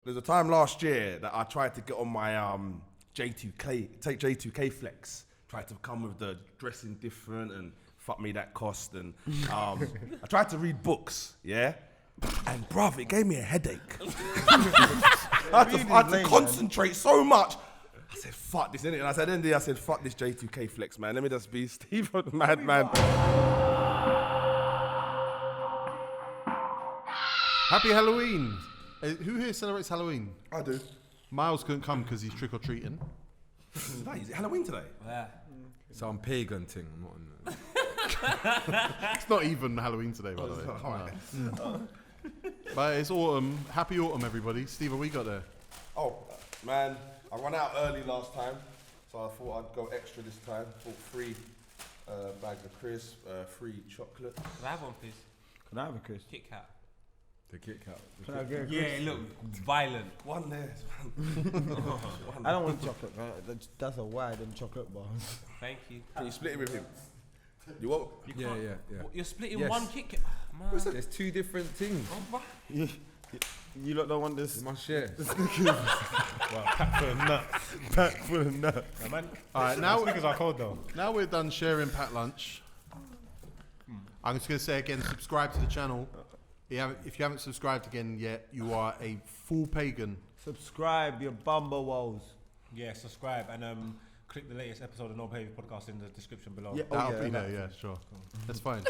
There's a time last year that I tried to get on my J2K flex. Tried to come with the dressing different and fuck me that cost. And I tried to read books, yeah? And bruv, it gave me a headache. I had to concentrate so much. I said, fuck this, innit? And I said, fuck this J2K flex, man. Let me just be Stevo The Madman. Happy Halloween. Who here celebrates Halloween? I do. Miles couldn't come because he's trick-or-treating. Is it Halloween today? Yeah. Some pagan thing. It's not even Halloween today, by the way. No. But it's autumn. Happy autumn, everybody. Steve, what we got there? Oh, man, I ran out early last time, so I thought I'd go extra this time. Bought 3 bags of crisps, 3 chocolate. Can I have one, please? Can I have a crisp? Kit Kat. The Kit Kat. Can I get a Yeah, crisp? it looked violent. One there. I don't want chocolate. That's a why them chocolate bars. Thank you. Can you split it with him? You want? You Yeah. What, you're splitting Yes. one Kit Kat? Oh, man. There's 2 different things. Oh, right. You lot don't want this? You must share. Pack full of nuts. Pack full of nuts. Yeah, man. All right, now Snickers are cold though. Now we're done sharing packed lunch. I'm just going to say again, subscribe to the channel. If you haven't subscribed again yet, you are a full pagan. Subscribe, you bumble woes. Yeah, subscribe and click the latest episode of No Behavior Podcast in the description below. Yeah. That'll be there, yeah, sure. That's fine.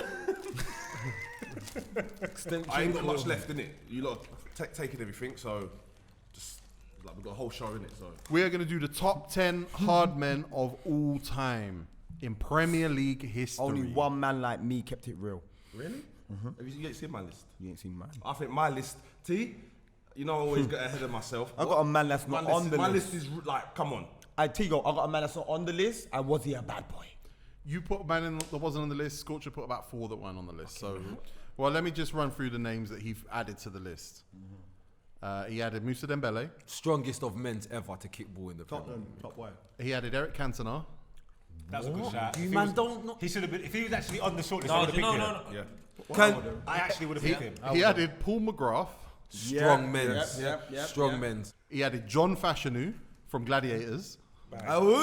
I ain't got much left in it. You lot taking everything, so just like we've got a whole show in it. So We are going to do the top 10 hard men of all time in Premier League history. Only one man like me kept it real. really, have you ain't seen my list? You ain't seen mine. I think my list, T. You know, I always get ahead of myself. I got a man that's not on the My list. list is like, come on. Tigo, I got a man that's not on the list. And was he a bad boy? You put a man in that wasn't on the list. Scorcher put about 4 that weren't on the list. So, well, let me just run through the names that he added to the list. He added Moussa Dembele. Strongest of men's ever to kick ball in the Premier League. Top boy. He added Eric Cantona. That was a good shout. You If he man was- don't know. He should have been. If he was actually on the shortlist, I No, would have picked no, him. no, no. Yeah. I actually would have picked him. He added Paul McGrath. Strong men's. yep, Strong yep. men's. He added John Fashanu from Gladiators. John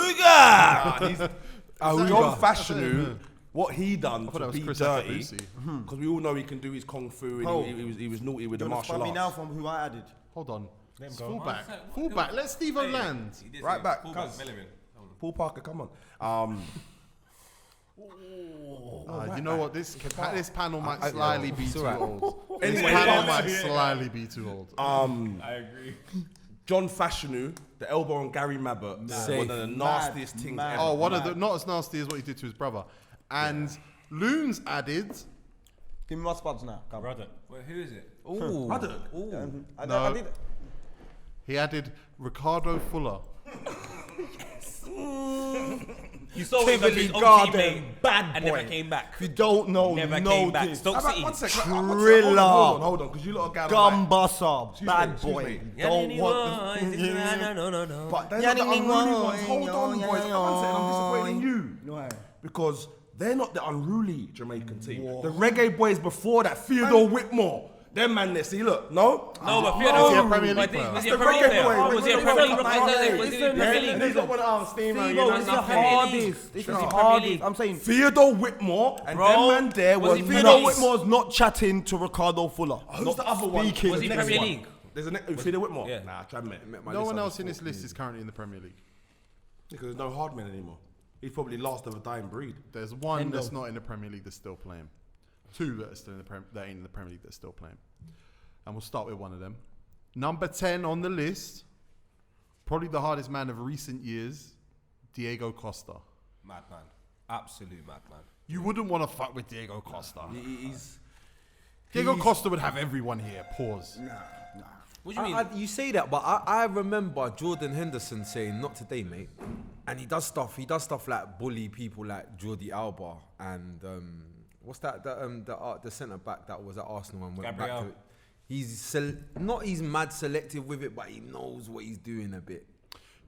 Fashanu, what he done I thought to that was be Chris dirty, Akabusi. because we all know he can do his kung fu and Oh. he was naughty with the You wanna martial spot me now arts. from who I added? Hold on. Let him It's go. fullback. What's that? Fullback. Let Steve-O land. He did Right say back, fullback, cuz. Bellerin. Paul Parker, come on. You know what? This panel might slightly be too alright. old. This Anyway, panel might slightly be too old. I agree. John Fashanu, the elbow on Gary Mabbott, one of the nastiest things Mad. ever. Oh, one of the not as nasty as what he did to his brother. And Loons added. Give me my spots now. Come. Brother. Wait, who is it? Ooh. I did. No. He added Ricardo Fuller. You saw him Tivoli his old Garden, teammate bad and boy. never came back. If you don't know, Never know came back. this. Stoke How about City. one second? Thriller. Hold on, because you lot are gather Gumbusser, Excuse bad me, excuse boy. me. Don't want. No. But they're not the unruly ones. Hold on, boys. Come on, I'm disappointed in you. Why? Because they're not the unruly Jamaican team. The reggae boys before that, Theodore Whitmore. Them man there, see, look, no? No, but Was he Theodore. a Premier League Was player? he a The Premier League reggae player? boy. Was he a Premier League player? Was he a Premier League? He's not one of Steve, This is not the Premier League. hardest. This is the Premier hardest. League. I'm saying Theodore Whitmore and Bro, them man there was was he Theodore Premier nuts. Whitmore's not chatting to Ricardo Fuller. Who's the other one? speaking. Was he Next Premier one. League? There's a Theodore Whitmore? Yeah. Nah, I met No one else in this list is currently in the Premier League. Because there's no hard men anymore. He's probably last of a dying breed. There's one Endo. that's not in the Premier League that's still playing. 2 that are still in the that ain't in the Premier League that's still playing. And we'll start with one of them. Number 10 on the list, probably the hardest man of recent years, Diego Costa. Madman. Absolute madman. You wouldn't want to fuck with Diego Costa. He's Diego Costa would have everyone here. Pause. What do you mean? You say that, but I remember Jordan Henderson saying, "Not today, mate." And he does stuff like bully people like Jordi Alba and what's that? The centre back that was at Arsenal and went back Gabriel. to it. He's mad selective with it, but he knows what he's doing a bit.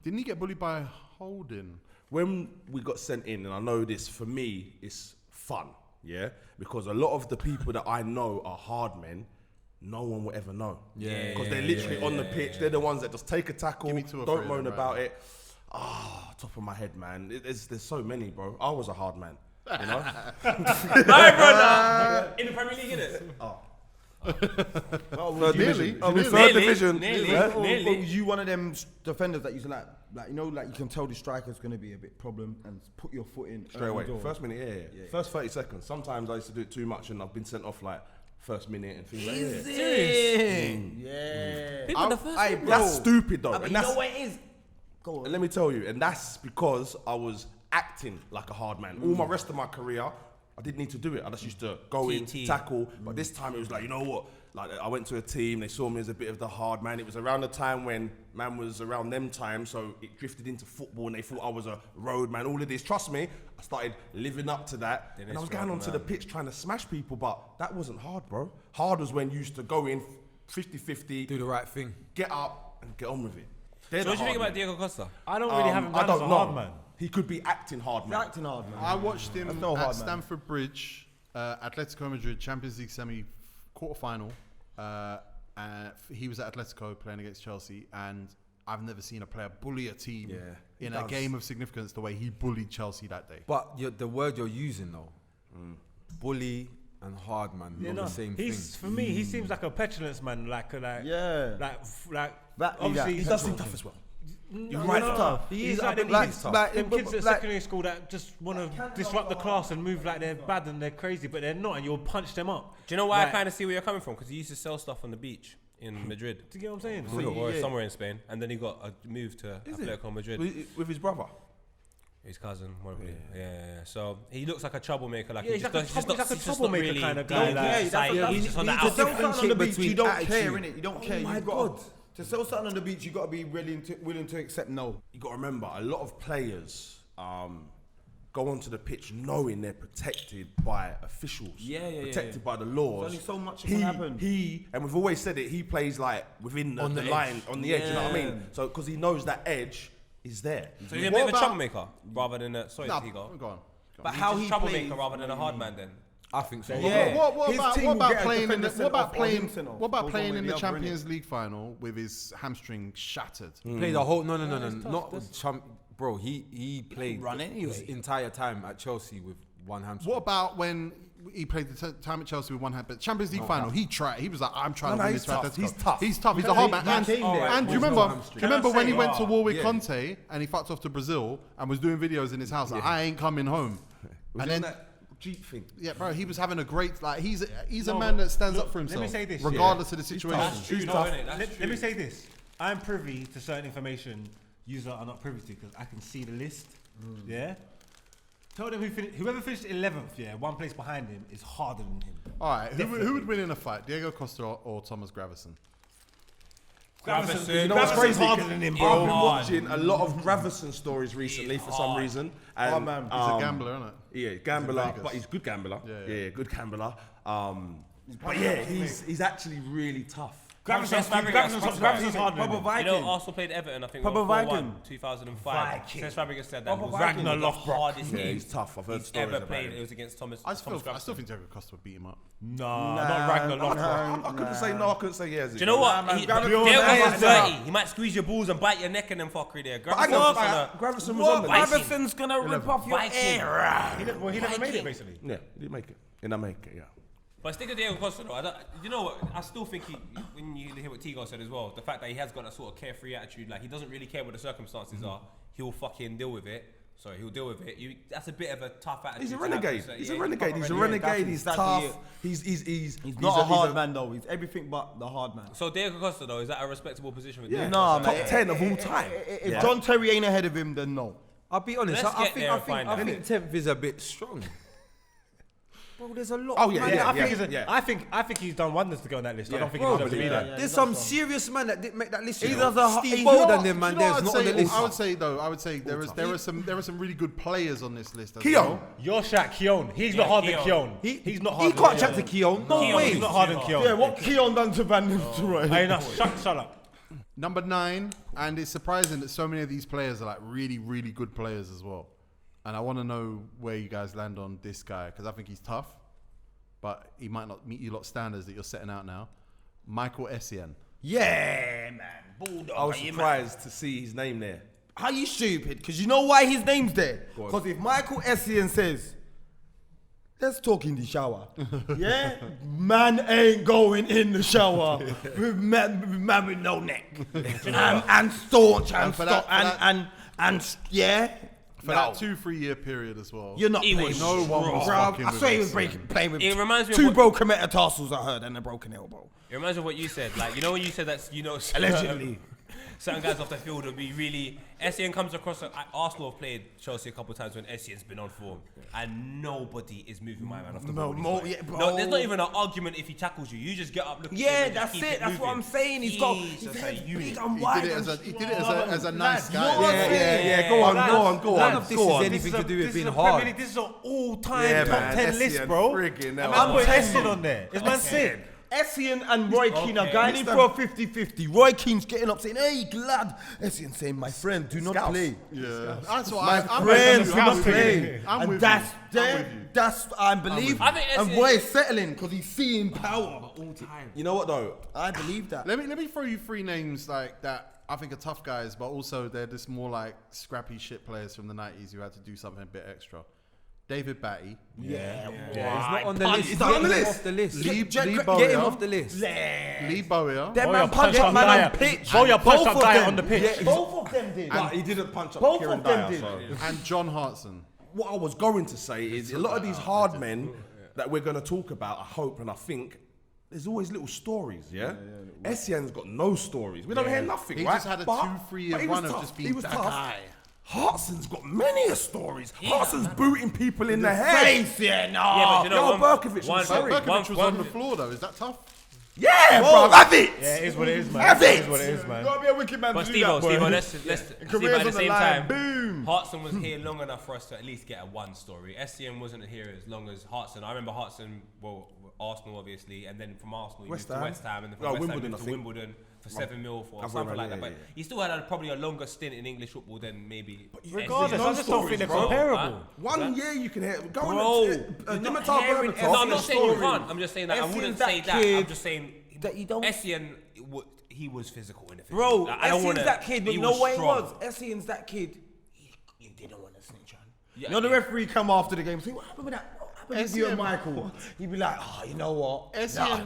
Didn't he get bullied by Holding? when we got sent in, and I know this for me, it's fun, yeah, because a lot of the people that I know are hard men, no one will ever know. Yeah, Because they're literally on the pitch. They're the ones that just take a tackle, Give me 2 or don't 3 of moan them about right it. Top of my head, man. There's so many, bro. I was a hard man, you know? Alright, brother. In the Premier League, innit? Nearly. Third division. Nearly. Yeah. But was you one of them defenders that used to like you know, like you can tell the striker's gonna be a bit problem and put your foot in Straight away. early doors? First minute, yeah. First 30 seconds. Sometimes I used to do it too much and I've been sent off like first minute and things like that. Yeah. People the first Aye, one. bro. That's stupid though. But And you know that's, what it is? Go on. and let me tell you, and that's because I was acting like a hard man. All my rest of my career, I didn't need to do it. I just used to go in, TT. tackle. But this time it was like, you know what? Like I went to a team, they saw me as a bit of the hard man. It was around the time when man was around them times, so it drifted into football and they thought I was a road man. All of this, trust me, I started living up to that. Then And I was it's going road onto man. the pitch trying to smash people, but that wasn't hard, bro. Hard was when you used to go in 50-50, Do the right thing. get up and get on with it. They're So what the do you think hard about Diego Costa? I don't really have him I down as don't a know. hard man. He could be acting hard, He's man. acting hard, man. I watched him That's no at hard, man. Stamford Bridge, Atletico Madrid Champions League quarter-final. He was at Atletico playing against Chelsea, and I've never seen a player bully a team in a game of significance the way he bullied Chelsea that day. But the word you're using though, bully and hard man, Yeah, not no, the same he's thing. for me. He seems like a petulance man. Like Yeah. That obviously he He does seem tough as well. You're right, tough. He is He's like them like- kids, like- them kids at like- secondary school that just want to disrupt the class and move like they're bad and they're crazy, but they're not, and you'll punch them up. Do you know why I Like- kind of see where you're coming from? Because he used to sell stuff on the beach in Madrid. Do you get what I'm saying? Or somewhere in Spain. And then he got a move to Atletico Madrid. With his brother. His cousin, whatever. Yeah. So he looks like a troublemaker. Like Yeah, he he's just like a does- he's trouble- just he's like a he's just not troublemaker really kind of deep guy, in like- society. Yeah, that's He's what- just on the to outside. sell something on the beach, between you don't attitude. care, innit? You don't care. my You've got God. to sell something on the beach, you got to be willing to accept no. You got to remember, a lot of players go onto the pitch knowing they're protected by officials. Yeah. Protected by the laws. There's only so much that can happen. And we've always said it, he plays like within the line, on the edge, you know what I mean? So, because he knows that edge is there. So he's a What bit of a about- troublemaker rather than a. Sorry, Nah, Tigo. go on. But how he's he a troublemaker plays- rather than a hard man then. I think so. Yeah. What His about team will get a playing in defender the sent off or him sent off. what about Goes playing one in way the or the other, Champions League final with his hamstring shattered? Play the whole no, not bro. He played run anyway. his entire time at Chelsea with one hamstring. What about when he played the time at Chelsea with one hand? But Champions League final, he tried. He was like, I'm trying to win he's this. tough. Atletico. He's tough. He's tough. He's a hard man. And do you There's remember? no Do hamstring. you remember when he went to war with Yeah. Conte and he fucked off to Brazil and was doing videos in his house? Like, I ain't coming home. Was And it in then- that Jeep thing? Yeah, bro, he was having a great like. He's a No, man but that stands look, up for let me himself, say this, regardless of the situation. That's true, though, innit? That's Let me say this. I'm privy to certain information users are not privy to because I can see the list. Yeah? Tell them whoever finished 11th, one place behind him is harder than him. All right, who would win in a fight, Diego Costa or Thomas Gravison? Gravison. You know what's Gravison's crazy? harder than him, I've bro. been watching a lot of Gravison stories recently for some reason. And, Oh, man. He's a gambler, isn't it? Yeah, gambler, Vegas. but he's a good gambler. Yeah. Good gambler. But yeah, he's actually really tough. Gravison's harder than him. You know, Arsenal played Everton, I think, Proper 4-1, Viking. 2005. Since Fabregas said that, it was Viking. one of the Ragnar Lothbrok. hardest Yeah, games he's tough. I've heard he's stories ever about played. him. It was against Thomas I still Gravison. think Diego Costa would beat him up. Nah, not Ragnar Lothbrok. I couldn't say no, I couldn't say yes. Do you know what? man, He, Gravison- Diego Gravison- is dirty. He might squeeze your balls and bite your neck and then fuckery there. But I know Gravison Gravison was on the Viking. list. Gravison's gonna rip off your Viking. ear. He never made it, basically. Yeah, he didn't make it. He didn't make it, yeah. But stick with Diego Costa though. You know what? I still think when you hear what Tigo said as well, the fact that he has got that sort of carefree attitude, like he doesn't really care what the circumstances are. He'll fucking deal with it. Sorry, he'll deal with it. That's a bit of a tough attitude. He's a to have, renegade. so, He's yeah, a renegade. He's a renegade. He's exactly tough. He's Not a hard man though. He's everything but the hard man. So Diego Costa though, is that a respectable position with Yeah. Diego? No, Top man. 10 of all time. If Yeah. John Terry ain't ahead of him, then no. I'll be honest. Let's I get there and find out. think 10th is a bit strong. Bro, there's a lot. Oh, yeah, man. yeah, I think he's done wonders to go on that list. I don't think Bro, he deserves to be there. There's some serious man that didn't make that list. He you know. does a- Steve he- Bold you know and them man. There's not on the list. I would say there are some really good players on this list. As Keone. well. Your Shaq Keone. He's not harder than Keone. He's not He harder can't than chat to Keone. No Keone, way. He's not harder than Keone. Yeah, what Keon done to Van Nistelrooy? Hey, enough. Shut up. Number 9, and it's surprising that so many of these players are like really, really good players as well. And I want to know where you guys land on this guy because I think he's tough, but he might not meet your lot standards that you're setting out now. Michael Essien. Yeah, man. Bulldog. I was surprised to see his name there. How you stupid? Because you know why his name's there? Go on. Because if Michael Essien says, let's talk in the shower. Yeah? Man ain't going in the shower with man with no neck. and staunch and for stop that- and yeah? For that 2-3 year period as well. You're not He playing. was No one was Bruv, fucking I with swear he us. was playing with It reminds me of two what- broken metatarsals, I heard, and a broken elbow. It reminds me of what you said. Like, you know when you said that, you know, Allegedly. certain guys off the field would be really. Essien comes across. Arsenal have played Chelsea a couple of times when Essien's been on form, and nobody is moving my man off the ball. bro. There's not even an argument if he tackles you. You just get up, look. Yeah, at him and just that's keep it. That's what moving. I'm saying. He's just a head unit. big and He wide. did it and as a nice you guy. know what I'm saying? Yeah, go on. None of this is anything to do with being hard. This is an all-time Yeah, top man, 10 Essien list, bro. friggin' hell. I'm putting I'm Essien on there. Is man sick? Essien and Roy Keane are going in for a 50-50. Roy Keane's getting up saying, hey, glad. Essien saying, my friend, do not play. Yeah, that's what My I'm friend, with do you. not play. I'm And with that's you. I'm there. with you. That's, I believe. I think And Essien- Roy is settling because he's seeing power. You know what though? I believe that. Let me throw you 3 names like that I think are tough guys, but also they're just more like scrappy shit players from the 90s who had to do something a bit extra. David Batty. Yeah. He's not on the list. He's not on the Get him list. off the list. Lee Get him Bowyer. off the list. Lee Bowyer. Them Boya man punched punched up up man Dyer. on pitch. Boya Both punched up of Dyer them. on the pitch. Yeah, both of them did. But he didn't punch up Both Kieran of them Dyer. did. So. And John Hartson. What I was going to say is a lot of these hard men that we're going to talk about, I hope and I think, there's always little stories, yeah? Essien's got no stories. We don't hear nothing, He right? just had a 2-3 year but he was run of tough. just He being was that tough. guy. Hartson's got many a stories. Hartson's booting people in the head. Face, yeah, no. Yeah, but you know, Yo, Berkovic was sorry. Berkovic was on the floor though. Is that tough? Yeah, bro, have it. Yeah, it is what it is, man. Have It it. is what it is, man. Gotta be a wicked man But to do that, boy. Stevo, let's see, Careers but at the on the same line, time, boom. Hartson was here long enough for us to at least get a one story. Essien wasn't here as long as Hartson. I remember Hartson, well, Arsenal obviously, and then from Arsenal he West moved to Ham. West Ham, and then Oh, from West Ham Wimbledon, moved I to think. Wimbledon for 7 mil for I've something read like that, that. yeah, But yeah. he still had probably a longer stint in English football than maybe. Regardless, Essien. I just don't think they're comparable. One year you can hear. Go Bro, on. you're not hearing- no, I'm not saying you can't. I'm just saying that I Essien's wouldn't that say that. I'm kid just saying that you don't- Essien, he was physical in the field. Bro, Like, I don't Essien's wanna- that kid, but he you know what it strong. was? Essien's that kid. You didn't want to snitch on. Yeah, You know the yeah. referee come after the game and say, what happened with that? What happened with you and Essien- Michael? He'd be like, oh, you know what? Essien.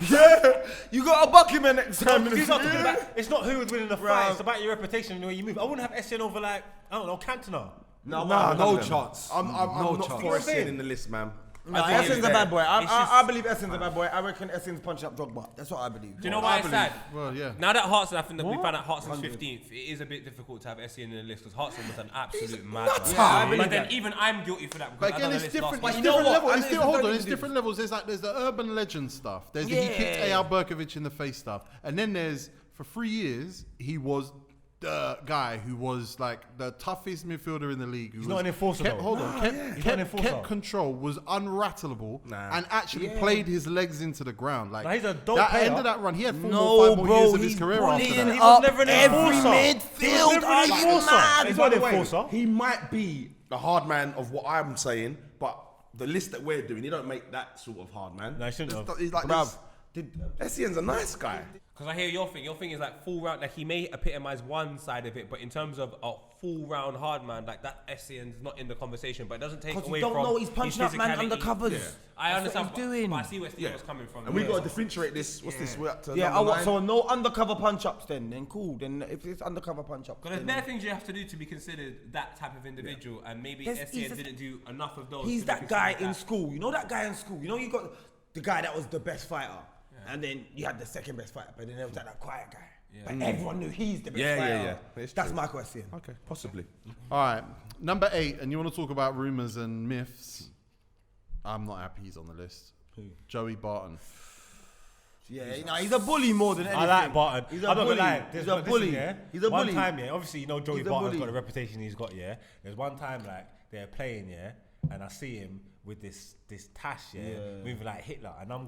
Yeah, you got a bucket man next time. It's not, talking about, it's not who was winning the Bruv. fight, it's about your reputation and the way you move. I wouldn't have Essien over like, I don't know, Cantona. No chance. I'm No not chance. for Essien in the list, man. Nah, think Essien's it's a bad boy. it's just- I believe Essien's a bad boy. I reckon Essien's punching up Drogba. That's what I believe. Do you know why it's sad? Well, yeah. Now that Hartson, I think that we found out Hartson's 15th, it is a bit difficult to have Essien in the list because Hartson was an absolute madman. Yeah, I believe But then that. even I'm guilty for that. But Because I again, done it's a list different. last It's week. know different what? levels. I It's think still, hold it's on. It's very different levels. There's the urban legend stuff. There's the he kicked A.R. Berkovic in the face stuff, and then there's for 3 years he was the guy who was like the toughest midfielder in the league. He's not an enforcer, Kept, though. hold on. He's not an enforcer. Kept control, was unrattleable, Nah. and actually played his legs into the ground. Like Nah, he's a dope that player. end of that run, he had 4 or No, 5 more bro, years of his he's career after bullying that. He was never an every enforcer. midfield. He was never Are an you enforcer. mad? He's By not the an way, enforcer. he might be the hard man of what I'm saying, but the list that we're doing, he don't make that sort of hard man. No, he shouldn't have. He's like Bruv, this. Essien's a nice guy. Because I hear your thing. Your thing is like full round. Like he may epitomize one side of it, but in terms of a full round hard man, like that Essien's not in the conversation. But it doesn't take Because away you don't from know he's his punching up man physicality. under covers. I That's understand. what he's doing. But I see where Steve was coming from. And we got to differentiate this. What's this? We're up to Yeah, number 9. so no undercover punch ups then cool. Then if it's undercover punch ups. Because there's bare things you have to do to be considered that type of individual, and maybe He's Essien a- didn't do enough of those. He's to be that guy considered in that. school. You know that guy in school. You know you got the guy that was the best fighter, and then you had the second best fighter, but then there was that quiet guy. But everyone knew he's the best Yeah, fighter. yeah, yeah. It's That's true. Michael Essien. Okay, possibly. All right, number 8, and you want to talk about rumors and myths? I'm not happy he's on the list. Joey Barton. Yeah, he's a bully more than anything. I like Barton. He's I'm a not bully. gonna lie. He's There's a listen, bully. yeah? He's a one bully. time, yeah. Obviously, you know Joey He's a Barton's bully. got the reputation he's got, yeah. There's one time like they're playing, yeah, and I see him with this tash, yeah, moving like Hitler, and I'm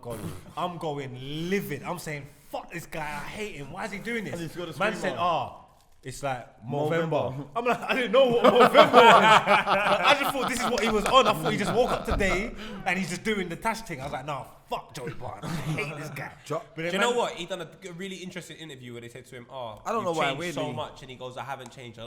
going livid. I'm saying, fuck this guy. I hate him. Why is he doing this? And he's got a Man scream said, on. it's like Movember. I'm like, I didn't know what Movember was. I just thought this is what he was on. I thought he just woke up today and he's just doing the Tash thing. I was like, nah, fuck Joey Barton. I hate this guy. But Do you know what? He done a really interesting interview where they said to him, I don't know why, changed so weirdly. much. And he goes, I haven't changed.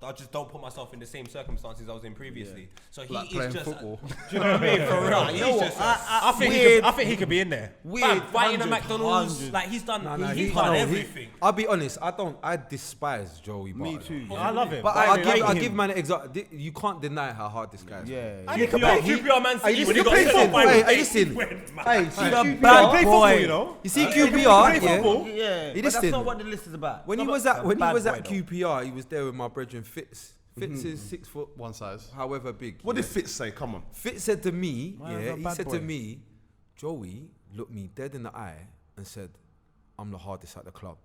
I just don't put myself in the same circumstances I was in previously. So he Like is playing just... football. Do you know what I mean? For real. He's just... I think he could be in there. Weird. Fighting at McDonald's. Like, he's done everything. I'll be honest. I despise Joey Barton. Me too. I love him. But I I give give man an example. You can't deny how hard this guy is. Yeah. He could play QPR Man City when he got play sent off by football. Wales. Hey, listen. He went, man. Hey, see a QPR. bad play boy. football, you know. You see play QPR, football. yeah. Yeah, but listen. that's not what the list is about. When he was at QPR, he was there with my brethren Fitz. Fitz is 6 foot, One size. however big. What did Fitz say? Come on. Fitz said to me, Why is yeah, a he bad said boy? to me, Joey looked me dead in the eye and said, I'm the hardest at the club.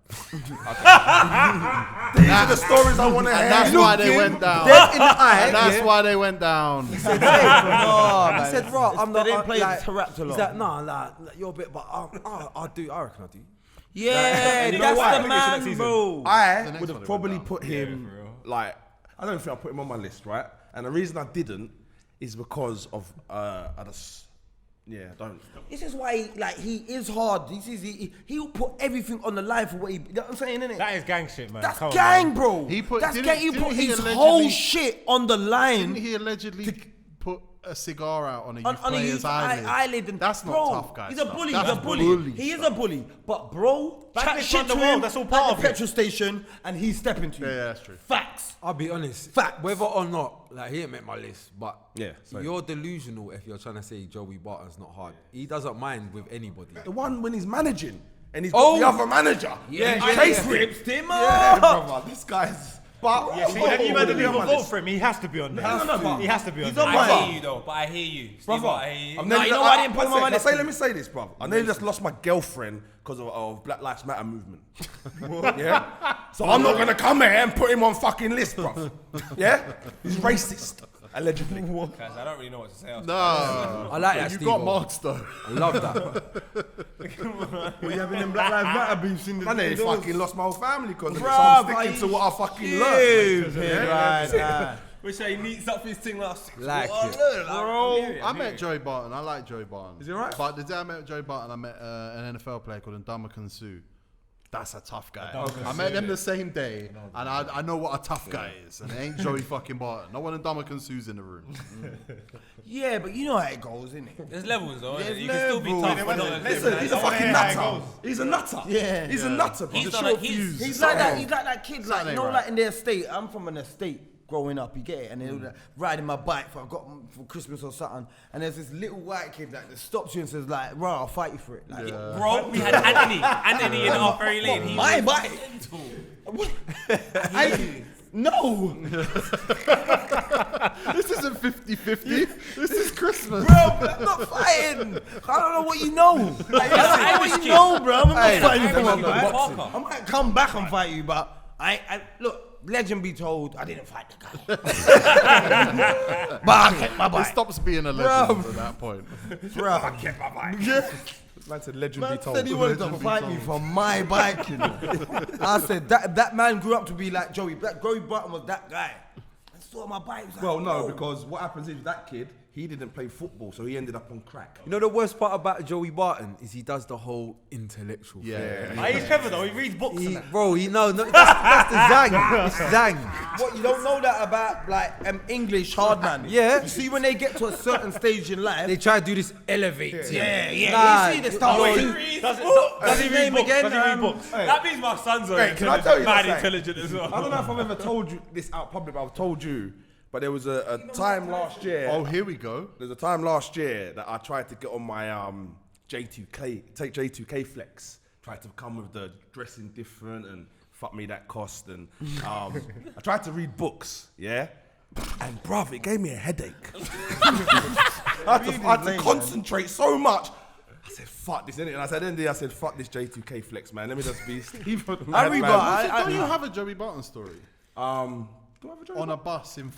These are the stories I want to hear. And that's why they went down. Dead in the eye. And that's yeah. why they went down. He said, bro, I'm They the didn't play like, Taraped a lot. He's like, nah, like, you're a bit, but I reckon I do. Yeah, you know that's what? the man, bro. I next would one have they probably went down. put him like I don't think I put him on my list, right? And the reason I didn't is because of I just I don't. This is why he is hard. He'll put everything on the line for what he. You know what I'm saying, innit? That is gang shit, man. That's Come on, gang, man. bro. He put- That's didn't- gang. He didn't put he his allegedly- whole shit on the Didn't line. he allegedly put a cigar out on a youth On a player's youth eyelid? eyelid and That's not bro, tough guy he's stuff. a bully. That's He's a bully. bully He is stuff. a bully. But bro, Back chat this shit on the to wall, him that's all at part the of it. petrol station, and he's stepping to you. Yeah, that's true. Facts. I'll be honest. Facts. Whether or not, like, he ain't make my list, but Yeah, same. you're delusional if you're trying to say Joey Barton's not hard. He doesn't mind with anybody. The one when he's managing and he's got the other manager. Yeah, and yeah, he chased yeah. him. Ripped him Yeah, up. brother. This guy's. But Yeah, see, have you had anyone vote for him? He has to be on there. He has to be on He's there. on I my- hear you though, but I hear you. Brother, Steve, I hear you. I've No, nearly- you know why I didn't put him on my Let list? me say this, brother. I nearly just lost my girlfriend because of Black Lives Matter movement. Yeah? So I'm not going to come here and put him on fucking list, bro. Yeah? He's racist, allegedly. Guys, I don't really know what to say. No. I like that, You Steve. got marks though. I love that. We having them Black Lives Matter beefs in the. I nearly fucking lost my whole family because of it. So Bruv, I'm sticking to what I fucking you learned. right. Wish he meets up his thing last. Like Oh, it. look, Bro, I hear met it. Joey Barton. I like Joey Barton. Is he alright? But the day I met Joey Barton, I met an NFL player called Duncan Ferguson. That's a tough guy. I met them the same day, and I know what a tough guy is, and it ain't Joey fucking Barton. No one of Duncan Ferguson's in the room. Yeah, but you know how it goes, innit? There's levels though. There's You can still be levels. tough. but not Listen, he's a fucking nutter. He's a nutter. Yeah. He's a nutter, bro. He's The done short a- he's- fuse. He's like that. He's like that kid, like Saturday, you know, right. like in their estate. I'm from an estate growing up. You get it, and they were like, riding my bike for I got for Christmas or something. And there's this little white kid that stops you and says like, "Bro, I'll fight you for it." Like, Bro, we had Anthony in our very lane. He my was bike. No, This isn't 50-50. This is Christmas. bro, I'm not fighting. I don't know what you know. Like, I don't know what you know, bro. I'm not fighting you for my bike. Parker. I might come back and fight you, but I look. Legend be told, I didn't fight the guy. But I kept my It bike. stops being a legend at that point. Bro, I kept my bike. Man said legend Man be told. said he wanted to fight me for my bike, you know. I said that man grew up to be like Joey. Joey Barton was that guy. I saw my bike. Was like, Well, no, "Whoa." because what happens is that kid, he didn't play football, so he ended up on crack. You know the worst part about Joey Barton is he does the whole intellectual thing. He's clever though. He reads books. and He, that. bro, that's the zang. It's zang. What, you don't know that about like English hard man? Yeah. You see when they get to a certain stage in life. They try to do this elevate. yeah. Nah, You see the stuff. Oh, he you- reads. Does he his read name books? again, Does he read books? That means my sons are Wait, can I tell you mad something? intelligent as well. I don't know if I've ever told you this out public, but I've told you. But there was a time last year. Oh, here we go. There's a time last year that I tried to get on my J2K flex. Tried to come with the dressing different and fuck me that cost. And I tried to read books, yeah? And bruv, it gave me a headache. I had to concentrate so much. I said, fuck this, innit? And I said, in the end, I said, fuck this J2K flex, man. Let me just be Stevo The Madman. Don't you have a Joey Barton story? Do I have a Joey On a bus in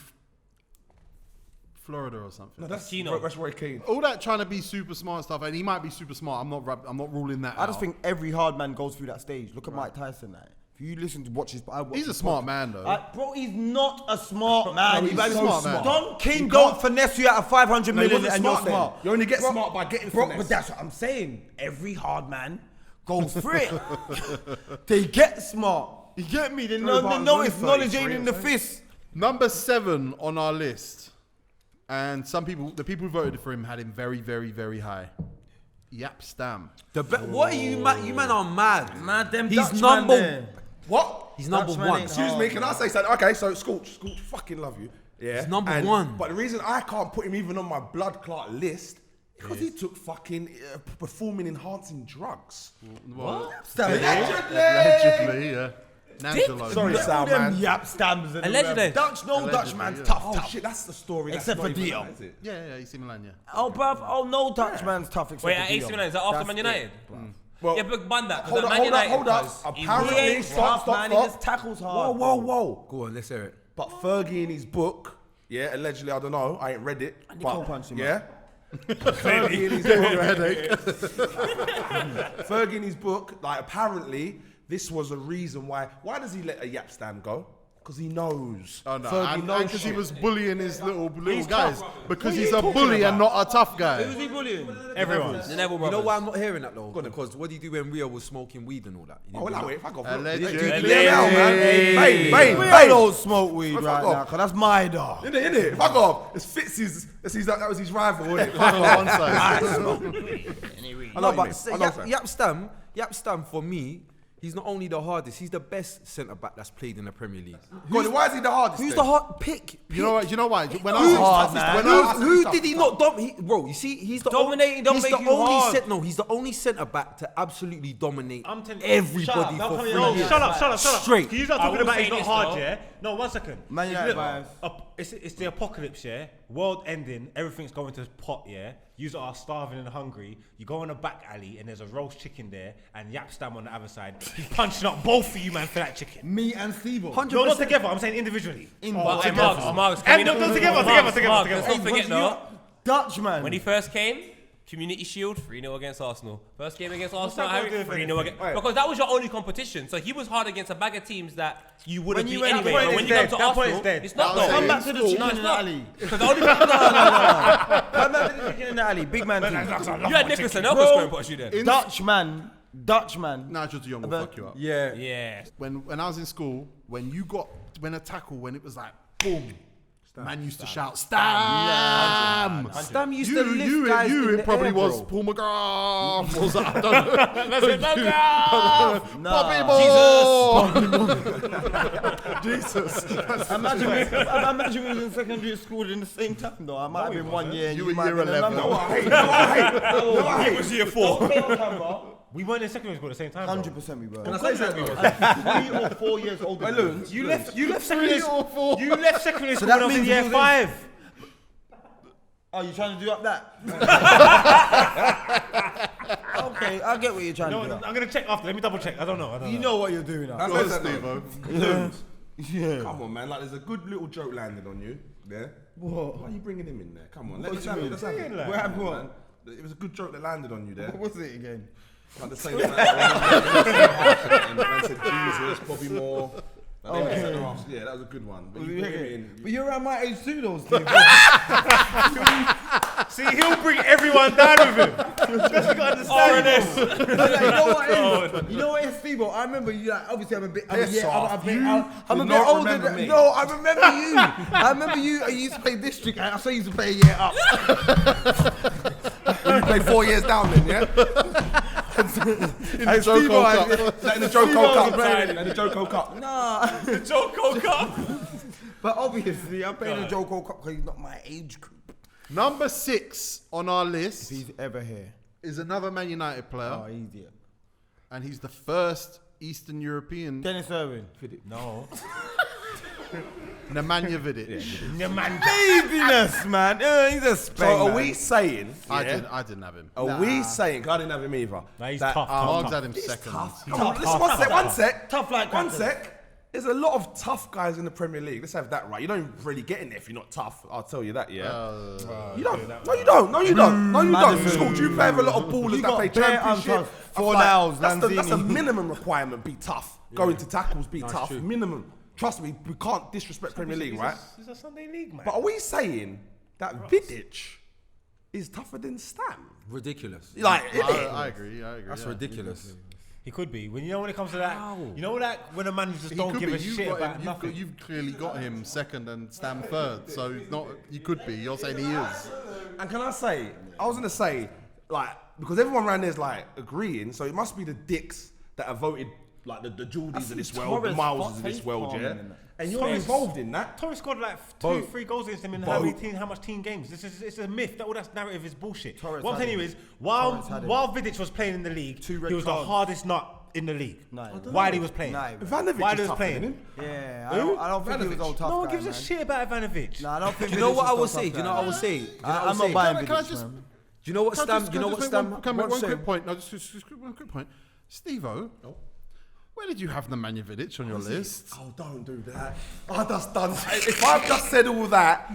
Florida or something. No, that's Keane. That's Roy Keane. All that trying to be super smart stuff, and he might be super smart. I'm not ruling that out. I just think every hard man goes through that stage. Look at Mike Tyson. Like, If you listen to watch his, I watch He's a his smart podcast. man, though. Bro, he's not a smart man. No, he's He's so so smart. Don King don't finesse you out of 500 No, he million wasn't and you're smart then. smart. You only get Bro, smart by getting bro, finesse. but that's what I'm saying. Every hard man goes for it. They get smart. You get me? They know Barton's it's only knowledge 33, ain't in the I'm fist. Number 7 on our list, and the people who voted for him had him very, very, very high. Jaap Stam. What are you man? You man are mad. Man, them He's Dutchman number. there. What? He's number Dutchman one. ain't Excuse me, can I say something? Okay, so Scorch, fucking love you. Yeah. He's number one. But the reason I can't put him even on my blood clot list because he took fucking performing enhancing drugs. What? Allegedly. Yeah. Nangelo. Sorry, Look Sal, at them man. Yap Stams and Allegedly. Dutch, no Allegedly, Dutchman's yeah. tough. Oh tough. shit, that's the story. Except that's for not even Dion. that, is it? Yeah, AC Milan, yeah. Oh, bruv, oh no Dutchman's tough except Wait, for at AC Dion. Milan, is that after That's Man it. United? Well, Yeah, but bun that. hold up, Man hold up, United, hold up. cause he Apparently, really- stop, man, he just tackles hard. Whoa, whoa. Go on, let's hear it. But Fergie in his book, yeah, allegedly, I don't know, I ain't read it. And but, Nicole punched him yeah. Fergie in his book, Fergie in his book, like apparently, this was a reason why. Why does he let a Jaap Stam go? Because he knows. Oh no, Fergie and knows because he shit. was bullying his little He's guys. tough. Because What are he's you a talking bully and about? not a tough guy. Who's he bullying? Everyone. The Neville You brothers. know why I'm not hearing that though? Because what did he do when Rio was smoking weed and all that? He Oh, didn't well, do wait, fuck off. Allegedly. Yeah, man. Bang. We don't smoke weed Fuck right off. now, cause that's my dog. Innit? Fuck off. It's Fitz's. That was his rival, wasn't it? Fuck On off. one side. I know No, what you but mean. say, I know what you mean. Yap Stam for me, he's not only the hardest, he's the best centre back that's played in the Premier League. Go on, why is he the hardest? Who's then? the hard pick? You know what? When I Who's was hard, man? Who did he not dominate? Bro, you see, he's the Dominating don't he's make the you only hard. he's the only centre back to absolutely dominate I'm telling everybody Shut up, for don't 3 come here. years. Shut up. Straight. Can you start I talking will about say it's not this, hard, though. yeah? No, 1 second. Man United vibes. It's the apocalypse, yeah? World ending, everything's going to pot, yeah? You are starving and hungry. You go in a back alley and there's a roast chicken there and Jaap Stam on the other side. He's punching up both of you, man, for that chicken. Me and Stevo. 100%. No, not together. I'm saying individually. Margs, Margs, And no, together. Margs, let's not forget though, Dutchman. when he first came, Community Shield, 3-0 against Arsenal. First game against Arsenal, that got to do with 3-0 anything? against... Because that was your only competition. So he was hard against a bag of teams that you wouldn't When you beat went- anyway. that But point when is you come dead. to That point is Arsenal, dead. it's not though. Come back to the chicken No, in it's the not. alley. Because the only Come back to the chicken in the alley. Big man team. You had Nicholas and Elka Bro. scoring put you there. Dutchman. Nigel de Jong will fuck you up. Yeah. Yeah. When I was in school, when a tackle, when it was like boom, man used to shout Stam. Stam used to lift guys in it the probably air, was bro. Paul McGrath. Was that? I don't know. Bobby Jesus. Imagine we was in secondary school in the same time though. I might have been 1 year. You were might year have been 11. another. It was year 4. We weren't in secondary school at the same time. 100% we were. Can I say something? 3 or 4 years older. than Loons, me. You left secondary school. You left secondary school that when I was in means year you was in- 5. Oh, you trying to do up that? Okay, I get what you're trying No, to do. I'm gonna check after. Let me double check. I don't know. You know what you're doing now. Go on, Stevo. Yeah. Come on, man. Like, there's a good little joke landed on you. Yeah. What? Why are you bringing him in there? Come on. What Let's do you have it. mean? Let's have it. Like- What happened? Man. It was a good joke that landed on you there. What was it again? Like the same man said Jesus, Bobby Moore. Okay. Yeah, that was a good one. But you bring him in. But you're around my age too, though, Steve. See, he'll bring everyone down with him. Just you gotta understand. You know what it is? You know what it is, Steve? I remember you. Like, obviously, I'm a bit. I'm a bit not older. remember Than, me. no, I remember you. I remember you. I used to play district. I saw you used to play a year up. You played 4 years down then, yeah? In the Joko Cup. Like in the Joko Cup. Like in the Joko Cup. Nah. The Joko Cup. But obviously, I'm playing the Joko Cup because he's not my age group. Number 6 on our list If he's ever here. is another Man United player, Oh, easier. and he's the first Eastern European. Dennis Irwin. No. Nemanja Vidic. Laziness, man. He's a spec, So are we saying? I yeah? didn't have him. Are we saying? 'Cause I didn't have him either. Nah, he's that, tough. Margs had him second. Come on, listen, one sec. Tough like One crackers. sec. There's a lot of tough guys in the Premier League. Let's have that right. You don't really get in there if you're not tough. I'll tell you that, yeah. You don't. No, you don't. No, you don't. No, you don't. School, do you play with a lot of ballers that play championship? That's a minimum requirement. Be tough. Go into tackles. Be tough. true. Minimum. Trust me, we can't disrespect Premier League, right? It's a Sunday league, man. But are we saying that Vidic is tougher than Stam? Ridiculous. Like, I agree. That's ridiculous. He could be. When when it comes to that, you know that when a man just He don't could give be. a shit about nothing. You've clearly got him second and Stam third, so it's not. You could be. You're saying he is. And can I say, I was gonna say, like, because everyone around there's like agreeing, so it must be the dicks that have voted, like the Geordies of this world, the Mileses of this world, yeah. And you're involved in that. Torres scored like 2-3 goals against him in how much team games? It's a myth. All that narrative is bullshit. Torres What I'm had telling you him. is, while Torres had him. Vidic was playing in the league, he 2 red was the cards. hardest nut in the league. No. While he was playing. No. Ivanovic While is he was tougher playing. than him. Yeah, Who? I don't think he was all tough No one guy, gives a man. shit about Ivanovic. No, I don't think. Do you know Vidic what is I no will tough say? Do you know guy. what I will say? I'm not buying Can I Vidic, just- man. Do you know what Stam? Do you know what Stam? One quick point. No, just one quick point. Stevo, where did you have Nemanja Vidic on your list? Oh, don't do that. I just done. If I've just said all that,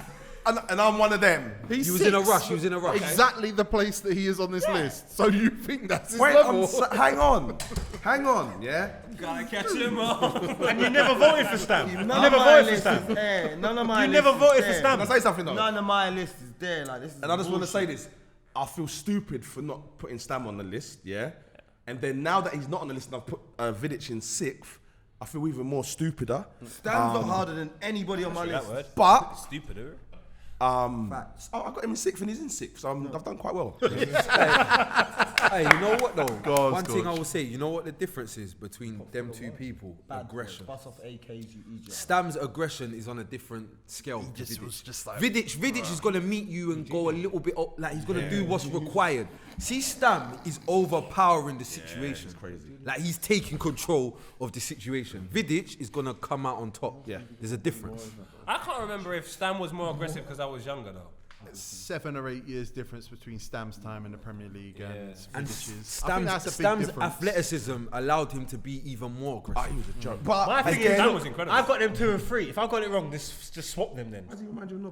and I'm one of them. He was in a rush. He was in a rush. Exactly the place that he is on this list. So you think that's his Wait, level? hang on, yeah. Gotta catch him up. And you never voted for Stam. You None never of my voted for list Stam. is there. None of my You list never is voted for there. Stam. Can I say something though? None of my list is there. Like this is. And I just want to say this. I feel stupid for not putting Stam on the list, yeah? And then now that he's not on the list and I've put Vidic in 6th, I feel even more stupider. Stam's not harder than anybody on my That list. word. But, Stupider. Facts. I got him in 6th and he's in 6th, so I've done quite well. Hey, you know what though? on, One thing I Scorch. will say, you know what the difference is between them two people? Aggression. Bust off AKs, you idiot. Stam's aggression is on a different scale. to just Vidic. was just like- Vidic is gonna meet you and go a little bit up, like he's gonna do what's required. See, Stam is overpowering the situation. crazy. Like he's taking control of the situation. Vidic is gonna come out on top. Yeah. There's a difference. I can't remember if Stam was more aggressive because I was younger though. 7 or 8 years difference between Stam's time in the Premier League and And Vidic's. I think that's a big Stam's difference. athleticism allowed him to be even more aggressive. He was a joke. But My thing is, again, Stam was incredible. I've got them 2 and 3. If I got it wrong, just swap them then.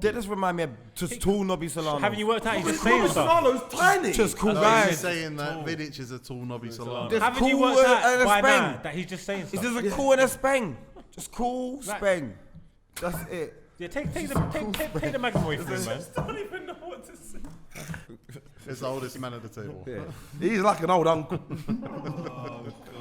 They just remind me of just tall Nobby Solano. Haven't you worked out? He's just saying stuff. Solano's tiny. Just cool I know guys. he's saying that Vidic is a tall Nobby Solano. Just Haven't you cool worked out and a by now spang. that he's just saying It's stuff? just a cool and a spang. Just cool Right. spang. That's it. Yeah, take the magnum away from him, man. don't even know what to say. It's the oldest man at the table. He's like an old uncle.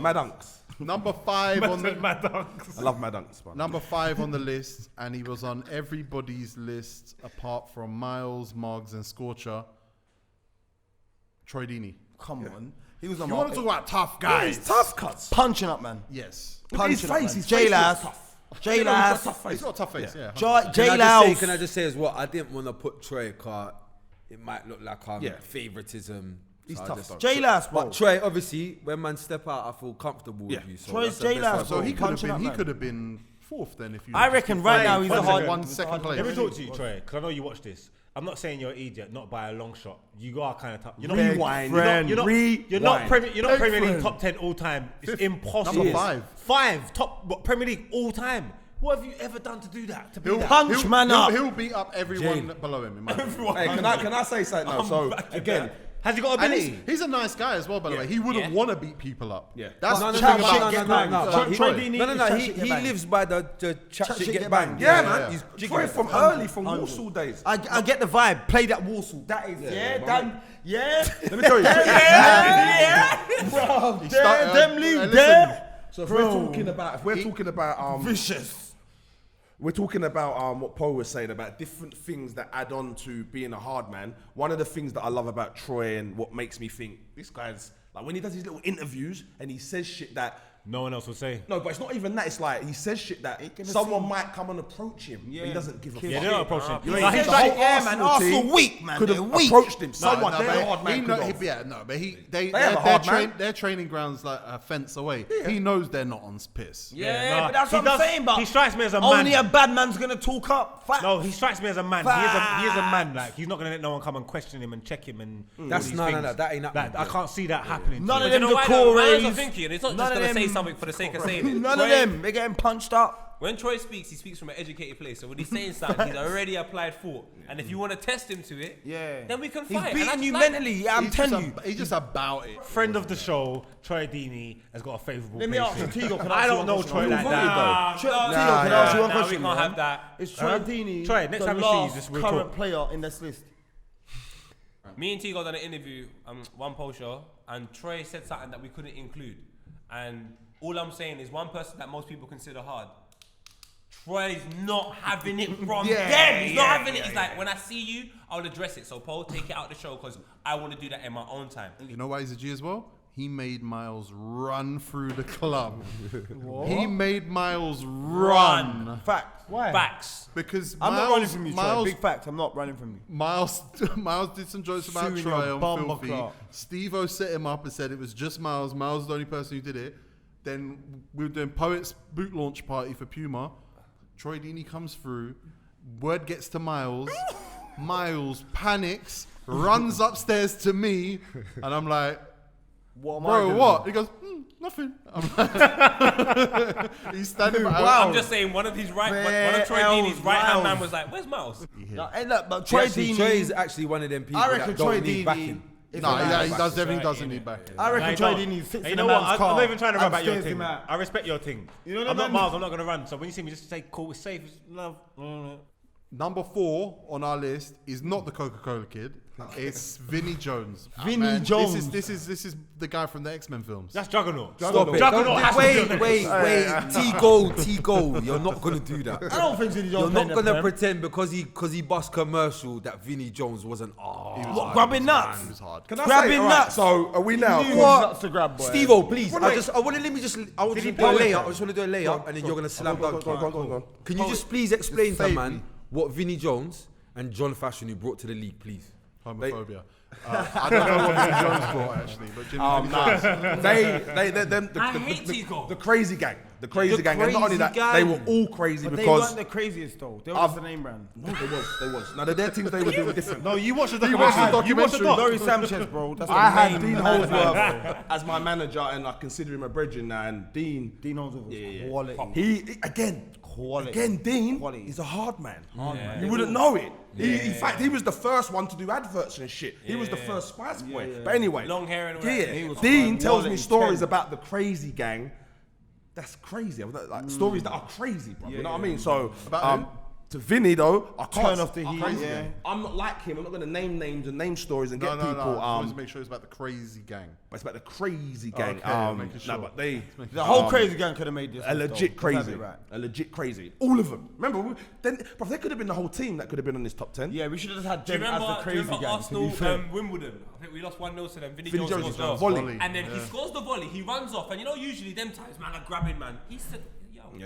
Mad Unks. Number 5 on the I love Mad Unks, man. number 5 on the list, and he was on everybody's list apart from Miles, Margs, and Scorcher. Troy Deeney. Come on. He was on You my want to talk about tough Yeah, guys? he's tough cuts. punching up, man. Yes. Look at his Punching up, face. man. His face looks J-Lass. tough. J-Lass. He's got a tough face, yeah. Can I J-Lass. just say as well? I didn't want to put Troy because it might look like favoritism. He's So I tough just- though. J-Lass, bro. But Troy, obviously, when man step out, I feel comfortable Yeah. with you. So Troy's that's the best J-Lass, I've So got. he Punching up, man. could have been 4th then if you. I reckon right now he's the hard one he's the second hard- place. Let me talk to you, Troy, because I know you watch this. I'm not saying you're an idiot, not by a long shot. You are kind of tough. You're not Rewind. You're not Rewind. Premier League top 10 all time. It's impossible. Number 5. 5 top Premier League all time. What have you ever done to do that? To be that? punch man up. He'll beat up everyone below him. In my opinion. Hey, can I say something now? So again, Has he got And ability? he's a nice guy as well, by the way. He wouldn't want to beat people up. Yeah. That's No, the no, thing no, about no, get no, banged. no, Troy- no, Troy he- Deeney no, no, is no. chat shit get He banged. lives by the chat shit get banged. yeah, Yeah. man. He's jigging Troy it. from early, from Warsaw days. I get the vibe. Play that Warsaw. That is, yeah. Let me tell you. Bro, He started- them leave listen, there. So if we're talking about Vicious. we're talking about what Paul was saying about different things that add on to being a hard man. One of the things that I love about Troy and what makes me think this guy's like when he does his little interviews and he says shit that No one else will say. no, but it's not even that. It's like he says shit that someone might come and approach him, but he doesn't give a fuck. Yeah, they're not approaching. You No, know, he's the like, whole yeah, man, Arsenal team weak, man, could they're have weak. approached him. Someone, No, their but hard man he could know, have. they have a hard man. their training grounds like a fence away. He knows they're not on piss. Yeah, nah, but that's he what does- I'm saying, but he strikes me as a only man. a bad man's gonna talk up. Fact. No, he strikes me as a man. He is a man. Like he's not gonna let no one come and question him and check him and. all That's these no, things. that ain't happening. I can't see that happening. None to of him. them You know why though? Decores. I'm thinking it's not None just of gonna say them something for the sake of saying it. None of them. They're getting punched up. When Troy speaks, he speaks from an educated place. So when he's saying something, he's already applied thought. And if you want to test him to it, then we can He's fight. beating And you that's like- mentally. Yeah, I'm telling you. He's just about it. Friend of the show, Troy Deeney, has got a favourable Let me place ask you, here. Tigo, can I ask you don't one know question? Troy Who like voted that. though? Nah, Tigo, can I ask you one nah, question? we can't man? have that. Is Troy Deeney Troy, next the time we see you, last just we'll current talk. player in this list? Me and Tigo done an interview, one post show, and Troy said something that we couldn't include. And all I'm saying is one person that most people consider hard. Troy's not having it from them. He's not having it. He's like, when I see you, I'll address it. So, Paul, take it out the show because I want to do that in my own time. You know why he's a G as well? He made Miles run through the club. He made Miles run. Facts. Why? Facts. Because I'm not running from you, Troy. Miles, Big fact. I'm not running from you. Miles did some jokes about Suing Troy your on bumper Filthy. clock. Steve-O set him up and said it was just Miles. Miles was the only person who did it. Then we were doing Poets boot launch party for Puma. Troy Deeney comes through. Word gets to Miles. Miles panics, runs upstairs to me, and I'm like, What am I bro, doing? what? He goes, nothing. I'm like, he's standing I'm just saying, one of Troy Deeney's right-hand Miles. man was like, where's Miles? No, hey, look, but Troy Troy Deeney. is actually one of them people I reckon that Troy don't need Deeney. backing. if No, he yeah, has- he does everything. Doesn't need back. I reckon Nah, Troy he don't. Deeney sits Hey, in you a know what? man's car. I'm not even trying to run about your and stares thing. him out. I respect your thing. You know what I'm I not mean? Miles. I'm not gonna run. So when you see me, just say cool, it's safe, it's love. Number 4 on our list is not the Coca-Cola kid. It's Vinnie Jones. Vinnie Man, Jones. This is the guy from the X-Men films. That's Juggernaut. Stop it. Juggernaut has to be Wait, on wait. T-Go. You're not going to do that. I don't think Vinnie You're Jones. not going to pretend because he bust commercial that Vinnie Jones wasn't. What, grabbing nuts? He was hard. Can I Grabbing say, all right, nuts. so are we now? What? Nuts to grab, boy. Steve-O, please. Wait. I want to do a layup. I just want to do a layup, and then you're going to slam dunk. Go on. Can you just please explain to save man me. what Vinnie Jones and John Fashion who brought to the league, please? Homophobia. I don't know what Vinnie Jones brought actually, but Jimmy I hate Tico. the crazy gang. The crazy gang. And not only that, crazy they gang. were all crazy But they because. weren't the craziest though. They were just the name brand. No, they was. Now, their things they were doing different. No, you watched the watched the documentary. You watched the documentary. doc. Laurie Sanchez, bro. That's the I had main Dean man. Holdsworth as my manager, and I consider him a brethren now. And Dean, Dean Holdsworth was quality. he again, Dean Quality. is a hard man. You wouldn't know it. In fact, he was the first one to do adverts and shit. He was the first Spice Boy. But anyway, Long hair and all yeah, that. He was Dean tells me quality, stories 10. about the crazy gang. That's crazy. Like stories that are crazy, bro. You know what I mean? So to Vinny though, I can't Turn off the heat. crazy Yeah. gang. I'm not like him. I'm not gonna name names and name stories and No, get no, people. no. I wanted to make sure it's about the crazy gang. But it's about the crazy gang. Okay, making sure. No, but they The whole crazy gang could have made this. a list, legit though. Let's crazy, have it right. a legit crazy. All of them. Remember, bro, they could have been the whole team that could have been on this top 10. Yeah, we should have just had Do you them as the remember, crazy gang. To Arsenal be fair. Wimbledon? I think we lost 1-0 to them. Vinnie Vinnie Jones Jones scores volley. volley. And then he scores the volley, he runs off, and you know usually them times, man, are grabbing, man. He said, yo, Yeah.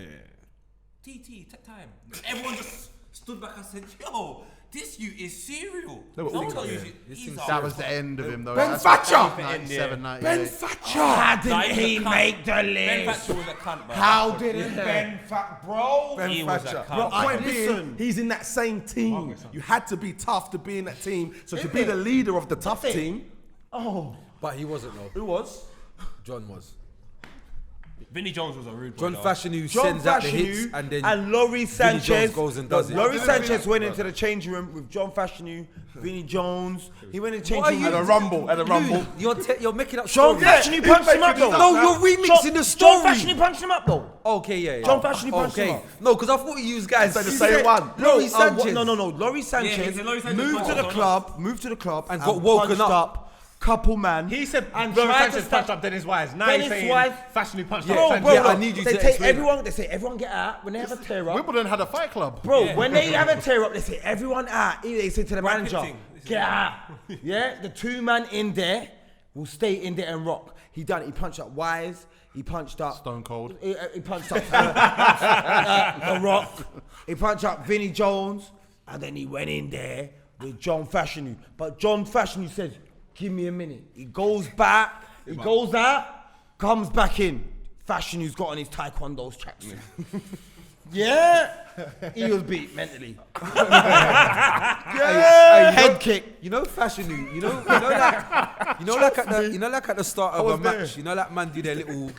TT, take time. Everyone just stood back and said, yo, this you is serial. They were No all one together. usually, he's That was the end of him though. Ben That's Thatcher! 97, Ben 98. Thatcher. How Nah, didn't he was he a cunt. make the Ben list? Thatcher was a cunt, man. How didn't Ben Fat, bro? Ben He was a Thatcher. cunt. But point Listen. being, he's in that same team. You had to be tough to be in that team. So to be the leader of the tough team, Oh, But he wasn't though. who was? John was. Vinnie Jones was a rude boy. John though. Fashion who John sends out the Fashanu hits and then Laurie Vinnie Sanchez Jones goes and does it. Laurie Sanchez went into the changing room with John Fashanu, Vinnie Jones. He went in the changing At a room. rumble, at a rumble. You're making up John stories. Fashanu punched him up though. No, you're remixing the John story. Fashanu punched him up though. Okay, yeah. John Fashion punched him Okay. up. No, because I thought you guys Said the you same said one. Laurie Sanchez. No. Laurie Sanchez said Laurie Sanchez moved to the punched club, And got woken punched up. Couple man. He said and Laurie tried to Sanchez stop- punched up Dennis Wise. Now Dennis he's saying Wise- Fashion punched Bro, up bro, Sanchez. Yeah, I look, need you they to take explain everyone. They say everyone get out when they have a tear up. Wimbledon had a fight club. Bro, when they have a tear up, they say everyone out. They say to the manager, thing. get out. Yeah, the 2 man in there will stay in there and rock. He done it. He punched up Wise. He punched up Stone Cold. He punched up The Rock. He punched up Vinnie Jones, and then he went in there with John Fashanu. But John Fashanu says, "Give me a minute." He goes back. He goes out. Comes back in. Fashanu's got on his taekwondo's tracksuit. Yeah, he was beat mentally. Hey, Head kick. You know fashion new. You know like at the start of a match. You know like man do their little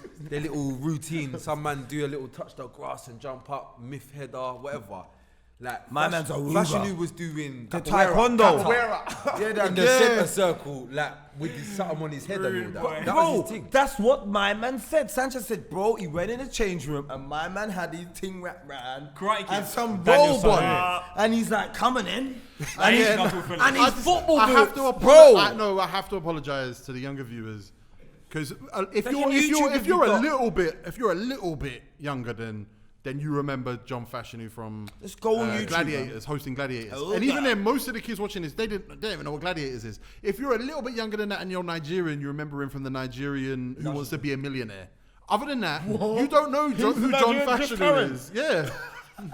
routine. Some man do a little touch the grass and jump up, miff header, whatever. Like My man's a Fashion Ruger. new was doing The taekwondo. in the centre circle, like with his something on his head and all that. That was Bro, his thing. that's what my man said. Sanchez said, bro, he went in the change room and my man had his thing wrapped round Karate and kid. some Daniel robe on Son, it. And he's like, coming in. And he's And, got to fill and it. his football I have boots. to Bro. I have to apologize to the younger viewers because if Like you're on YouTube, if you're you a got- little bit younger than you remember John Fashanu from Let's go on YouTube, Gladiators, hosting Gladiators. Oh, And even yeah. then, most of the kids watching this, they don't even know what Gladiators is. If you're a little bit younger than that and you're Nigerian, you remember him from the Nigerian Who Wants to Be a Millionaire. Other than that, you don't know who John Nigerian Chris Fashanu Curran. is. Yeah.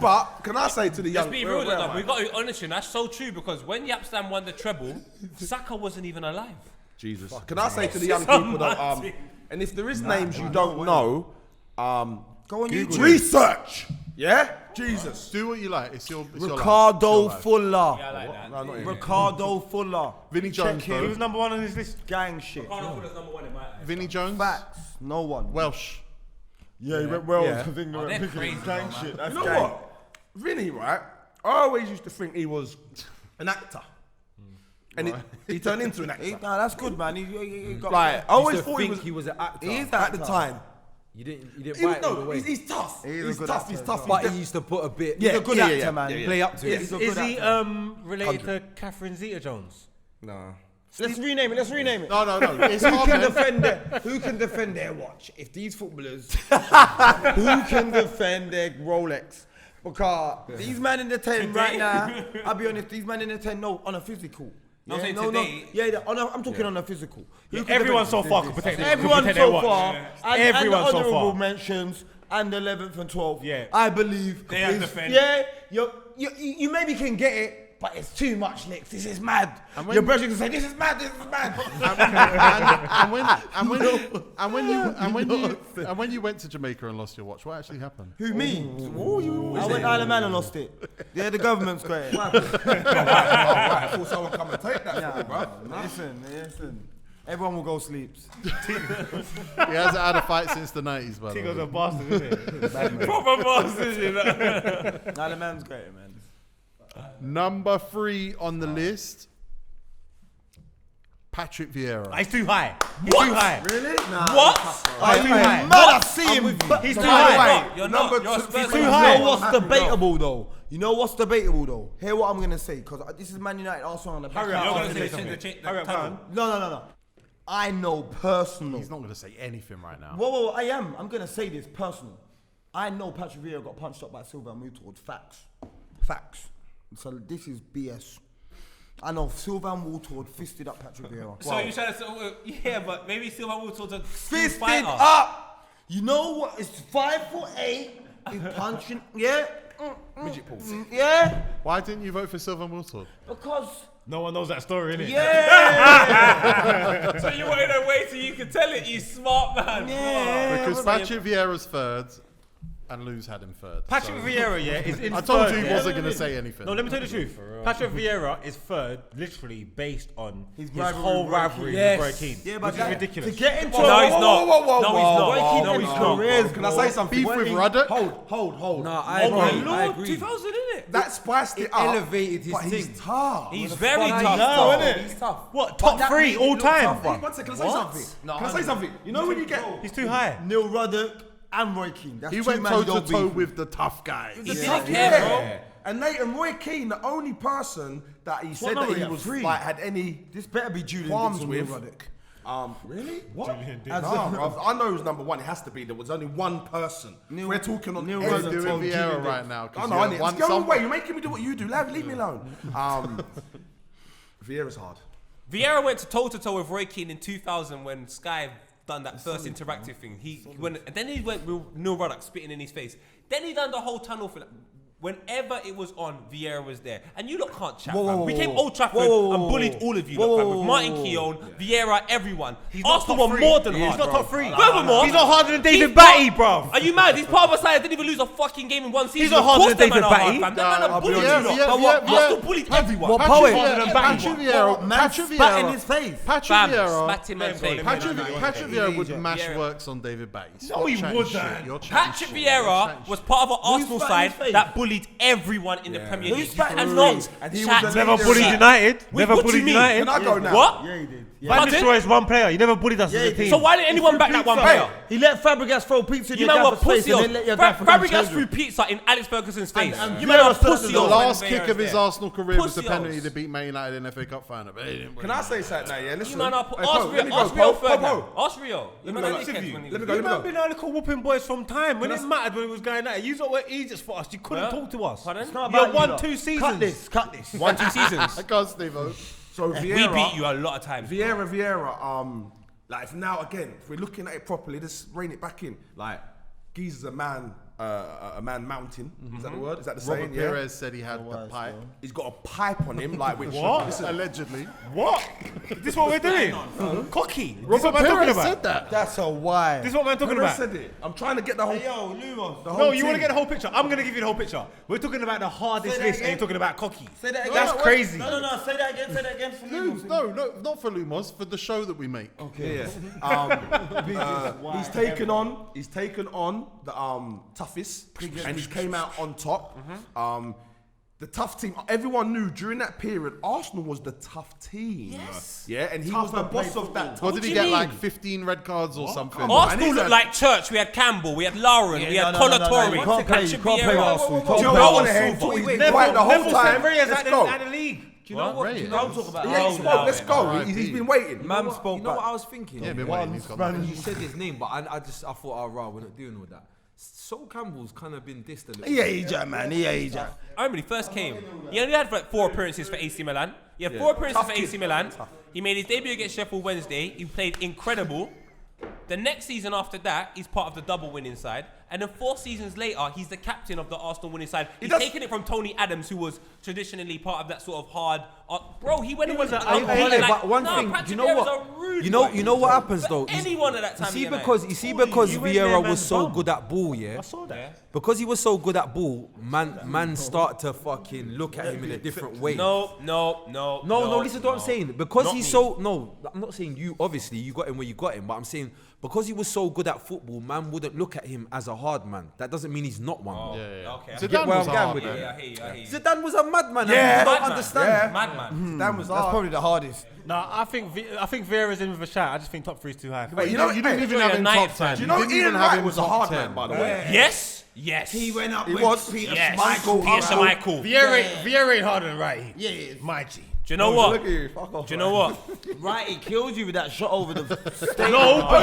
But can I say to the young? Let's be real though, we got to be honest, and that's so true because when Jaap Stam won the treble, Saka wasn't even alive. Jesus. Can I say to the young people that and if there is names you don't know, Go on YouTube. research. Yeah. Jesus. Do what you like. It's your life. Ricardo It's your life. Fuller. Yeah, I like that. No, not even. Ricardo Fuller. Vinnie Jones, Check him. though. He was number 1 on his list. Gang shit. Ricardo Fuller's number 1 in my eyes. Vinnie Jones. Facts. No one. Welsh. Yeah, he went well. Yeah. I think Oh, they're crazy, gang man. shit. That's You know gang. what? Vinnie, right? I always used to think he was an actor. And he turned into an actor. Nah, that's good, man. He got Like, I always Used to thought think he was an actor. He is at the actor. time. You didn't He buy was, it all the no, way. he's tough. He's a He's good tough. actor He's as tough. But He's he used to put a bit. He's a good actor, man. Play up to it. He's a Is good he actor. related to Catherine Zeta-Jones? Nah. Let's rename it. Let's rename it. No. It's Who hard, can man. defend their? Who can defend their watch? If these footballers, who can defend their Rolex? Because these men in the 10 right now, I'll be honest, these men in the 10, no, on a physical. I'm saying today- I'm talking on a physical. Who can Everyone defend- so far can protect their Everyone protect so their watch. far, and Everyone the so honourable far. mentions, and the 11th and 12th, Yeah. I believe. They have is- defend. Yeah, you maybe can get it, but it's too much, Nick. This is mad. Your brother can say, this is mad, this is mad. And when you went to Jamaica and lost your watch, what actually happened? Who, me? I went Isle of Man and lost it. Yeah, the government's got it. I thought someone come and take that from me, bro. Listen. Everyone will go sleep. He hasn't had a fight since the 90s, by the Tigo's way. a bastard, isn't it? Proper bosses, you know. Isle of Man's great, man. Number 3 on the list, Patrick Vieira. He's too high. He's too high. Really? Nah. What? He's too high. Mad, I see him. He's too No, high. You're not. You're a You Spurs too fan. high. know what's debatable though? You know what's debatable though? Hear what I'm gonna say, because this is Man United Arsenal on the back. Hurry up. You're I going want to to say say change something. the Hurry up, tunnel. man. No. I know personal. He's not going to say anything right now. Whoa, I am. I'm gonna say this personal. I know Patrick Vieira got punched up by Silva and moved towards facts. So this is BS. I know Silva and Woodward fisted up Patrick Vieira. So you're trying to say, yeah, but maybe Silva will talk to Fisted fighter. up. You know what? It's 5'8". He's punching. Yeah. Midget pulls. Yeah. Why didn't you vote for Sylvan Wiltord? Because. No one knows that story, innit? Yeah. So you wanted a way so you could tell it, you smart man. Yeah. Because Patrick Vieira's third, and Loons had him third. Patrick Vieira, yeah, is in I told third, you he yeah. wasn't going to say anything. No, let me tell you the truth. Patrick Vieira is third, literally based on his whole with rivalry Yes. with Roy Keane. Yeah, which but is that- ridiculous. To get into No, he's not. No, he's not. Roy Keane No, and he's his not. careers, Can I say something? Beef with Ruddock? Hold. No, I agree. my I lord, agree. 2000, innit? That spiced it It up. elevated his but he's thing. tough. He's very But tough. No, though. innit? He's tough. What, But top that 3 made it all look time? tougher. One second, can I say something? Can I say something? You know when you get... He's too high. Neil Ruddock and Roy Keane. That's He two went men toe you to don't toe beef with the tough guys. He didn't care, bro. And Roy Keane, the only person that he said number that he he was had? 3. like had any This better be Julian qualms Dixon, with. Neil Ruddock. Really? What? As Nah, a- bruv, I know who's number 1. It has to be. There was only one person. We're talking on Neil He's Ruddock every- doing told Vieira Julian right now. 'cause I know, you I have need. one- Let's go some- away. You're making me do what you do. Leave me alone. Vieira's hard. Vieira went to toe-to-toe with Roy Keane in 2000 when Sky done that first interactive thing. He went, and then he went with Neil Ruddock spitting in his face. Then he done the whole tunnel for Whenever it was on, Vieira was there. And you lot can't chat, Whoa, fam. whoa, We whoa, came whoa. Old Trafford Whoa, and whoa, bullied whoa. all of you Whoa, lot, fam. whoa, With Martin whoa, Keown, Vieira, everyone. He's not Arsenal top were three. more than He's hard, not bro. top three. Furthermore, He's not harder than David he's Batty, not- bro. Are you mad? He's part of a side that didn't even lose a fucking game in one season. He's not Of harder course than them man David are hard, Batty. fam. Them man are bullied you yeah, lot. yeah, But yeah, Arsenal yeah. bullied everyone. What Patrick poet? Patrick Vieira. Man Patrick spat in Vieira. his face. Patrick Fam, Vieira. spat in man's face. Patrick Vieira would Vieira. mash Vieira. works on David Batty. No, he wouldn't. Patrick Vieira was part of an Arsenal spat in side his face? that bullied everyone in the Premier Who League. spat in And his not face? And he chat was a Never leader. bullied shit. United. Wait, Never what do you bullied mean? United. Can I go now? What? Yeah, he did. Man Pardon? destroys one player. You never bullied us as a team. So why didn't anyone back that one player? He let Fabregas throw pizza in You your man were gaffer's face pussy. and then let your gaffer come Fabregas change threw it. pizza in Alex Ferguson's face. and You man Vieira were stood at pussy. the The door. last kick of his Arsenal career was the Pussy penalty hoes. to beat Man United in the FA Cup final. But he didn't win. Can I say something now? Yeah, listen. You man are Hey, ask Pope, let me go, Rio Pope, Ferdinand. Pope. Ask Rio. You me man go, are dickheads let when me he go, was- let me You go. man been out whooping boys from time when it mattered when it was going at it. You lot were Egypt for us. You couldn't Yeah. talk to us. Pardon? It's not You about won lot. 2 seasons. Cut this. 1-2 seasons. I can't, Steve-O. So We Vieira, beat you a lot of times. Vieira, like if now again, if we're looking at it properly, let's rein it back in. Like, Geezer's a man mountain. Is that the word? Is that the Robert saying? Yeah. Perez said he had the pipe. He's got a pipe on him, like which. What? Listen, Allegedly. What? This is what we're doing? Cocky. This is Robert what we're talking Perez about. said that. That's a why. This is what we're talking Perez about. said it. I'm trying to get the whole. Yo, Lumos. the whole No, you want to team. get the whole picture. I'm going to give you the whole picture. We're talking about the hardest Say that list and again. you're talking about cocky. Say that again. That's crazy. No, say that again for Loons, Lumos. no, not for Lumos, for the show that we make. Yeah. He's taken on the toughest, and he came out on top. The tough team. Everyone knew during that period, Arsenal was the tough team. Yes. Yeah, and he was the boss of that. What did he do get, you like mean? 15 red cards or something? Come on. Arsenal And he's looked a- like Church. We had Campbell, we had Lauren, we had You Colatori, can't play Patrick Arsenal. Vieira. You Do can't you know play what I want to Arsenal. hear? He's quiet the whole time. Let's go. Out of the league. Do you know what? Do you know Don't what? talk about Yeah, he spoke. Let's go. He's been waiting. Man You spoke know what back. I was thinking? Yeah, been waiting. He's got nothing. You said his name, but I thought, oh, right, we're not doing all that. Sol Campbell's kind of been dissed a little. Yeah, he jack, man. Yeah, he jack. I remember he first came. He only had like 4 appearances for AC Milan. He had 4 appearances for AC Milan. He made his debut against Sheffield Wednesday. He played incredible. The next season after that, he's part of the double winning side. And then 4 seasons later, he's the captain of the Arsenal winning side. He's taken it from Tony Adams, who was traditionally part of that sort of hard. Bro, he went and was But one thing, do you know what? You know what happens though? Anyone at that time. You see, because You went there, Vieira man, was so bum. good at ball, yeah. I saw that. Because he was so good at ball, man start to fucking look at him in a different way. No. Listen to what I'm saying. Because Not he's me. so I'm not saying you. Obviously, you got him where you got him, but I'm saying because he was so good at football, man wouldn't look at him as a hard man. That doesn't mean he's not one. Okay. Zidane where was I'm a going hard with man. it. I hear you. Zidane was a madman. Yeah. You don't Madman. understand. Madman. That was That's hard. probably the hardest. No, I think Vieira's in with a shout. I just think top 3 is too high. Wait, you know, You didn't even you're have a him United top fan. 10. Do you know didn't Ian even have Wright him was a top hard 10. man, by the way? Yes. He went up He with was. Peter Yes. Schmeichel. Peter Schmeichel. Vieira ain't harder than Wrighty. Yeah, My G. Do you know what? Look at you. Fuck off. Do you know what? right. He killed you with that shot over the stage. No, but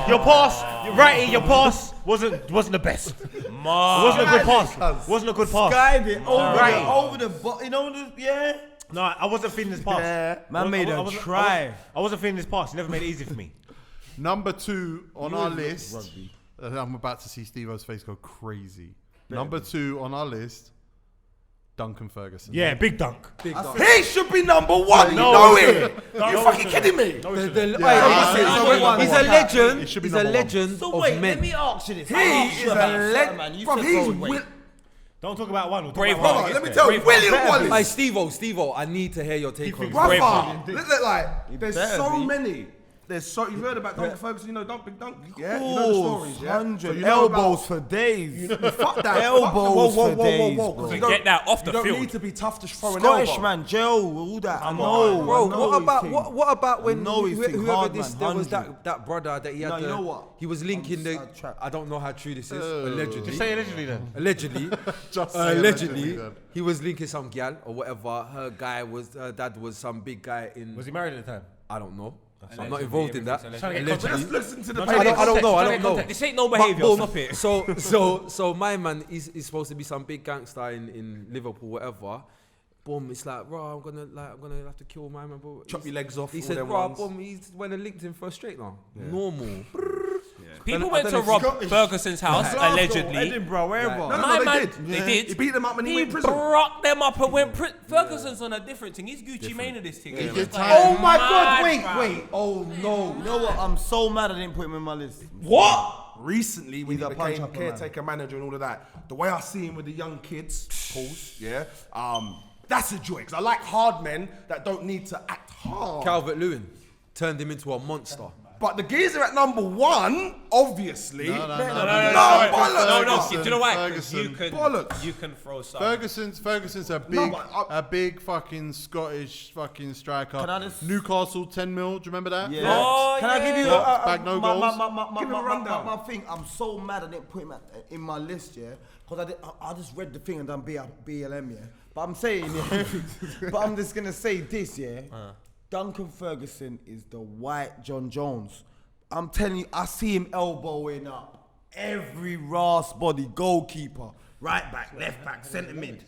your pass, Wrighty, your pass wasn't the best. It wasn't a good pass. Wasn't a good pass. Skied it Right. over the you know the yeah. No, I wasn't feeling this pass. Man made I a wasn't- try. I wasn't feeling this pass. He never made it easy for me. Number 2 on our list. I'm about to see Steve-O's face go crazy. Number 2 on our list, Duncan Ferguson. Yeah, big dunk. He should be number 1. You No, know he it. You fucking kidding me? He's a It legend. should be He's a number one. legend So of wait, men. let me ask you this. He I asked is you a about Salah, legend. man. You From said he's Goldway. Don't talk about one. We'll talk Braveheart. about Brother, one. let me tell you, William Hey, Wallace. Steve-O, I need to hear your take on this. Brother, look like there's better so be. many. There's so you heard about Duncan Ferguson, you know Big Dunk, yeah, you know the Cool, stories, yeah. 100 you know elbows about- for days. Fuck that. Elbows for days, 'cause bro. you don't- Get that off the You don't field. need to be tough to throw an Scottish elbow. man, jail, all that. I on, know, Bro, I know what his about thing. what about when I know his thing, whoever hard this man, there was 100. that brother that he had No, you the- know what? he was linking I'm the sidetracked. I don't know how true this is allegedly Just say allegedly then. allegedly Just say allegedly then. he was linking some gal or whatever her dad was some big guy in Was he married at the time? I don't know I'm not involved in that Trying to get allegedly Just listen to the I don't know This ain't no But behaviour. boom, Stop it. So my man is supposed to be some big gangster in Liverpool, whatever. Boom, it's like, bro, I'm gonna have to kill my man, bro. Chop your legs off. He all said, them bro, ones. boom, he's went and linked him for a straight now. Normal. People I went don't to know if rob Scottish. Ferguson's house, Glasgow, allegedly. Edinburgh, wherever. No, My they man- did. they did. He beat them up and he He went to prison. broke them up and went. Ferguson's on a different thing. He's Gucci Mane of this thing. He It's did like, time. Oh my God! mad, Wait, fam. wait. Oh no! You know what? I'm so mad I didn't put him in my list. What? Recently, when He's he a punch became upper man. caretaker manager and all of that, the way I see him with the young kids, pause, yeah, that's a joy. Because I like hard men that don't need to act hard. Calvert-Lewin turned him into a monster. But the geezer at number 1, obviously. No, No, bollocks. do you know why? 'Cause Ferguson. Bollocks. you can throw some. Ferguson's a big fucking Scottish fucking striker. Can I just- Newcastle 10 mil. Do you remember that? Yeah. Oh, Can I give you Box bag, no goals. Give him a rundown. my thing? I'm so mad I didn't put him in my list, yeah, because I just read the thing and done BLM, yeah. But I'm saying, yeah, but I'm just gonna say this, yeah. Duncan Ferguson is the white John Jones. I'm telling you, I see him elbowing up every Ross body goalkeeper, right back, left back, centre mid.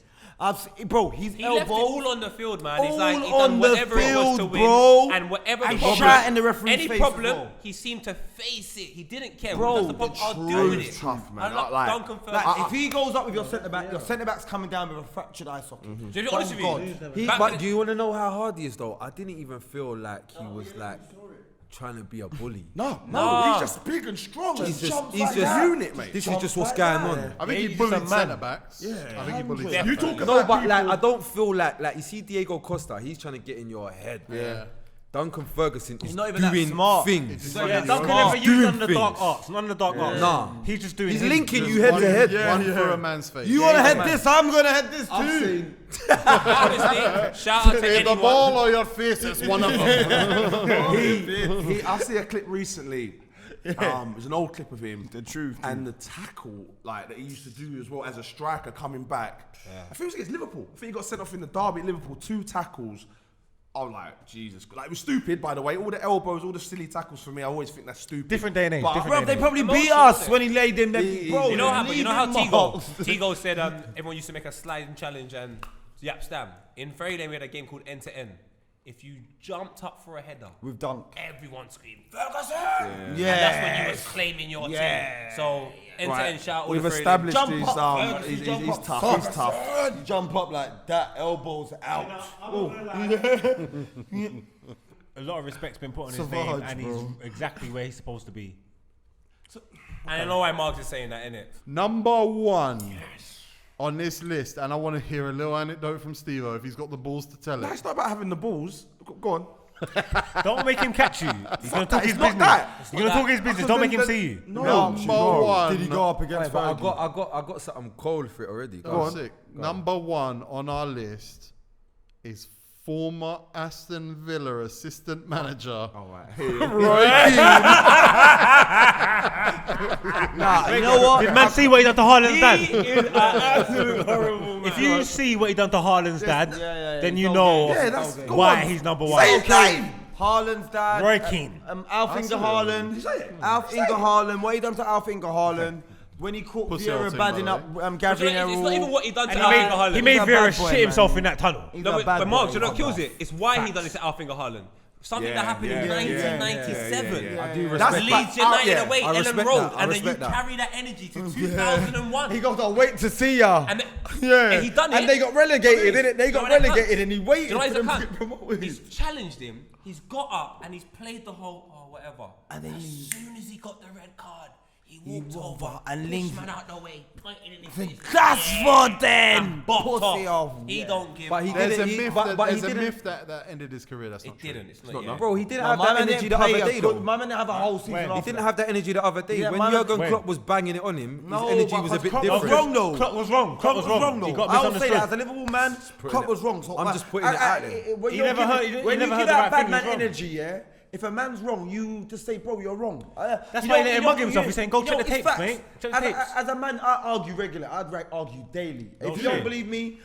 Bro, he's He left it elbows. all on the field, man. He's like, he all done on the whatever it was to field, win. bro. And whatever And the problem, shot in the referee's any face problem, as well. he seemed to face it. He didn't care. Bro, That's the problem. the I'll deal with truth. it. Tough, man. I love Like- Duncan Ferguson. Like, if he goes up with your centre back, your centre back's coming down with a fractured eye socket. To be honest with you, back But in do you want to know how hard he is though? I didn't even feel like he was like trying to be a bully. No, Nah. he's just big and strong. He's just a unit, mate. This is just what's going on. I think he he's bullied just a man. centre backs. Yeah. I think he bullied. Yeah. You talk No, about but people, like I don't feel like you see Diego Costa, he's trying to get in your head. Yeah. Duncan Ferguson is not even that doing smart. things. So, yeah, Duncan Smart. never used Doing none of the dark things. arts. None of the dark arts. Nah. He's just doing. He's his- linking just you head to head. One through a man's face. You want to head this? I'm going to head this too. honestly, shout out to Hey, the anyone. ball or your face is one of them. I see a clip recently. It was an old clip of him. The truth. And the tackle like that he used to do as well as a striker coming back. I think it was against Liverpool. I think he got sent off in the derby at Liverpool. 2 tackles. I'm like, Jesus. Like, it was stupid, by the way. All the elbows, all the silly tackles for me, I always think that's stupid. Different day and age. But- Different Bro, day they and age. probably beat Emotional, us isn't it? when he laid him there. Bro, You know how leave Tigo him out. Tigo said everyone used to make a sliding challenge and Jaap Stam. In Ferry Lane we had a game called end to end. If you jumped up for a header, With Dunk. everyone screamed Ferguson. Yeah. And that's when you was claiming your team. So end to end, shout out all We've the Ferry established Jump he's, up, Ferguson, he's jump up. tough. He's tough. You jump up like that, elbows out. A lot of respect's been put on his name, Savage, and he's exactly where he's supposed to be. Lane. And I know why Margs is saying that, innit? Number 1 on this list, and I want to hear a little anecdote from Stevo if he's got the balls to tell No, it. it's not about having the balls. Go on. Don't make him catch you. He's gonna talk his It's not business. that. He's gonna talk his business. Don't make him see you. Number 1. Did he go up against But I Fergie? got something cold for it already. Go on. Sick. Number 1 on our list is former Aston Villa assistant manager. Roy Keane. Nah, you know what? Did man see what he done to Haaland's dad? is an absolute horrible man. If you see what he done to Haaland's dad, then you it's know okay. Yeah, that's go why on. he's number Say 1. his name. Haaland's dad. Roy Keane. Alf Inge Haaland. Alf Inge Haaland. What he done to Alf Inge Haaland? When he caught Pussy Vieira old thing, badding by up the It's Gavin not even what he done to And Alfinger Haaland. he made He's a Vieira bad boy, shit himself man. in that tunnel. He's No, a bad but boy. Marks, you know what kills it? It's why he done it to Alfinger Haaland. Something Yeah, that happened in yeah, 1997. yeah. I do That's respect Leeds that. United away, I Ellen respect Road, that. I and then you respect that. carry that energy to 2001. He got to wait to see ya. And yeah. he done it. And they got relegated, innit? They You know got why they relegated can't? and he waited You know why for he's a them to cunt? get promoted. He's challenged him. He's got up and he's played the whole whatever. And then as he- soon as he got the red card, he walked walked over and pushed linked- man out the way, pointed in his face. That's for them. And bopped Pussy off. off. He Yeah. don't give. But he a- There's a didn't- he- myth, but- but he there's a didn't- myth that ended his career. That's not It true. didn't. It's not, not. no. Yeah. Bro, he didn't My have man that didn't energy the play other a day good- though. My man didn't have a whole season When? He after didn't that. have that energy the other day. Yeah, When man, Jurgen when? Klopp was banging it on him, No, his energy but was a bit Klopp different. was wrong though. Klopp was wrong. Klopp was wrong though. He got I would say misunderstood. that as a Liverpool man, Klopp was wrong. So I'm just putting it out there. When He you're never giving- heard- he when never you heard give the that right bad thing, man he was wrong. energy, yeah. If a man's wrong, you just say, bro, you're wrong. That's why he let him mug himself. He's saying, go check the it's tapes, facts. mate. Check the tapes. As a man, I argue regularly. I'd argue daily. If you don't shit. believe me,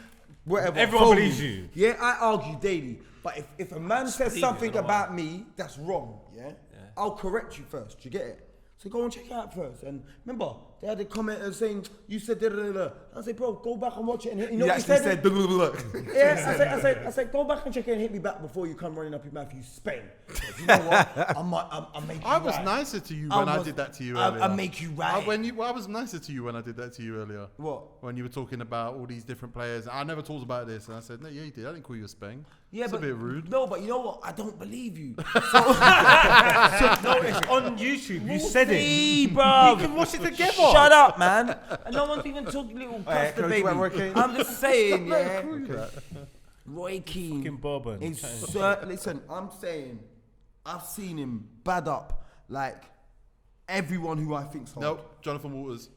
whatever. Everyone phone believes me. you. Yeah, I argue daily. But if a man says Steve, something I don't know about me that's wrong, yeah, I'll correct you first. Do you get it? So go and check it out first. And remember, they had a comment saying, you said da da da da. I said, bro, go back and watch it. And you know He what actually he said? said, blah, blah, blah. Yeah, I said, go back and check it and hit me back before you come running up your mouth, you Spain. You know what? I make you I was right. nicer to you when I did that to you earlier. I make you right. I was nicer to you when I did that to you earlier. What? When you were talking about all these different players. I never talked about this. And I said, no, yeah, you did. I didn't call you a Spain. Yeah, it's but a bit rude. No, but you know what? I don't believe you. No, it's on YouTube. You said it. See, bro. You can watch it together. Shut up, man. And no one's even talking little Costa, can we baby. talk about Roy Keane? I'm just saying, yeah. Roy Keane. Fucking Bourbon. Listen, I'm saying, I've seen him bad up like everyone who I think's hard. Nope, Jonathan Waters.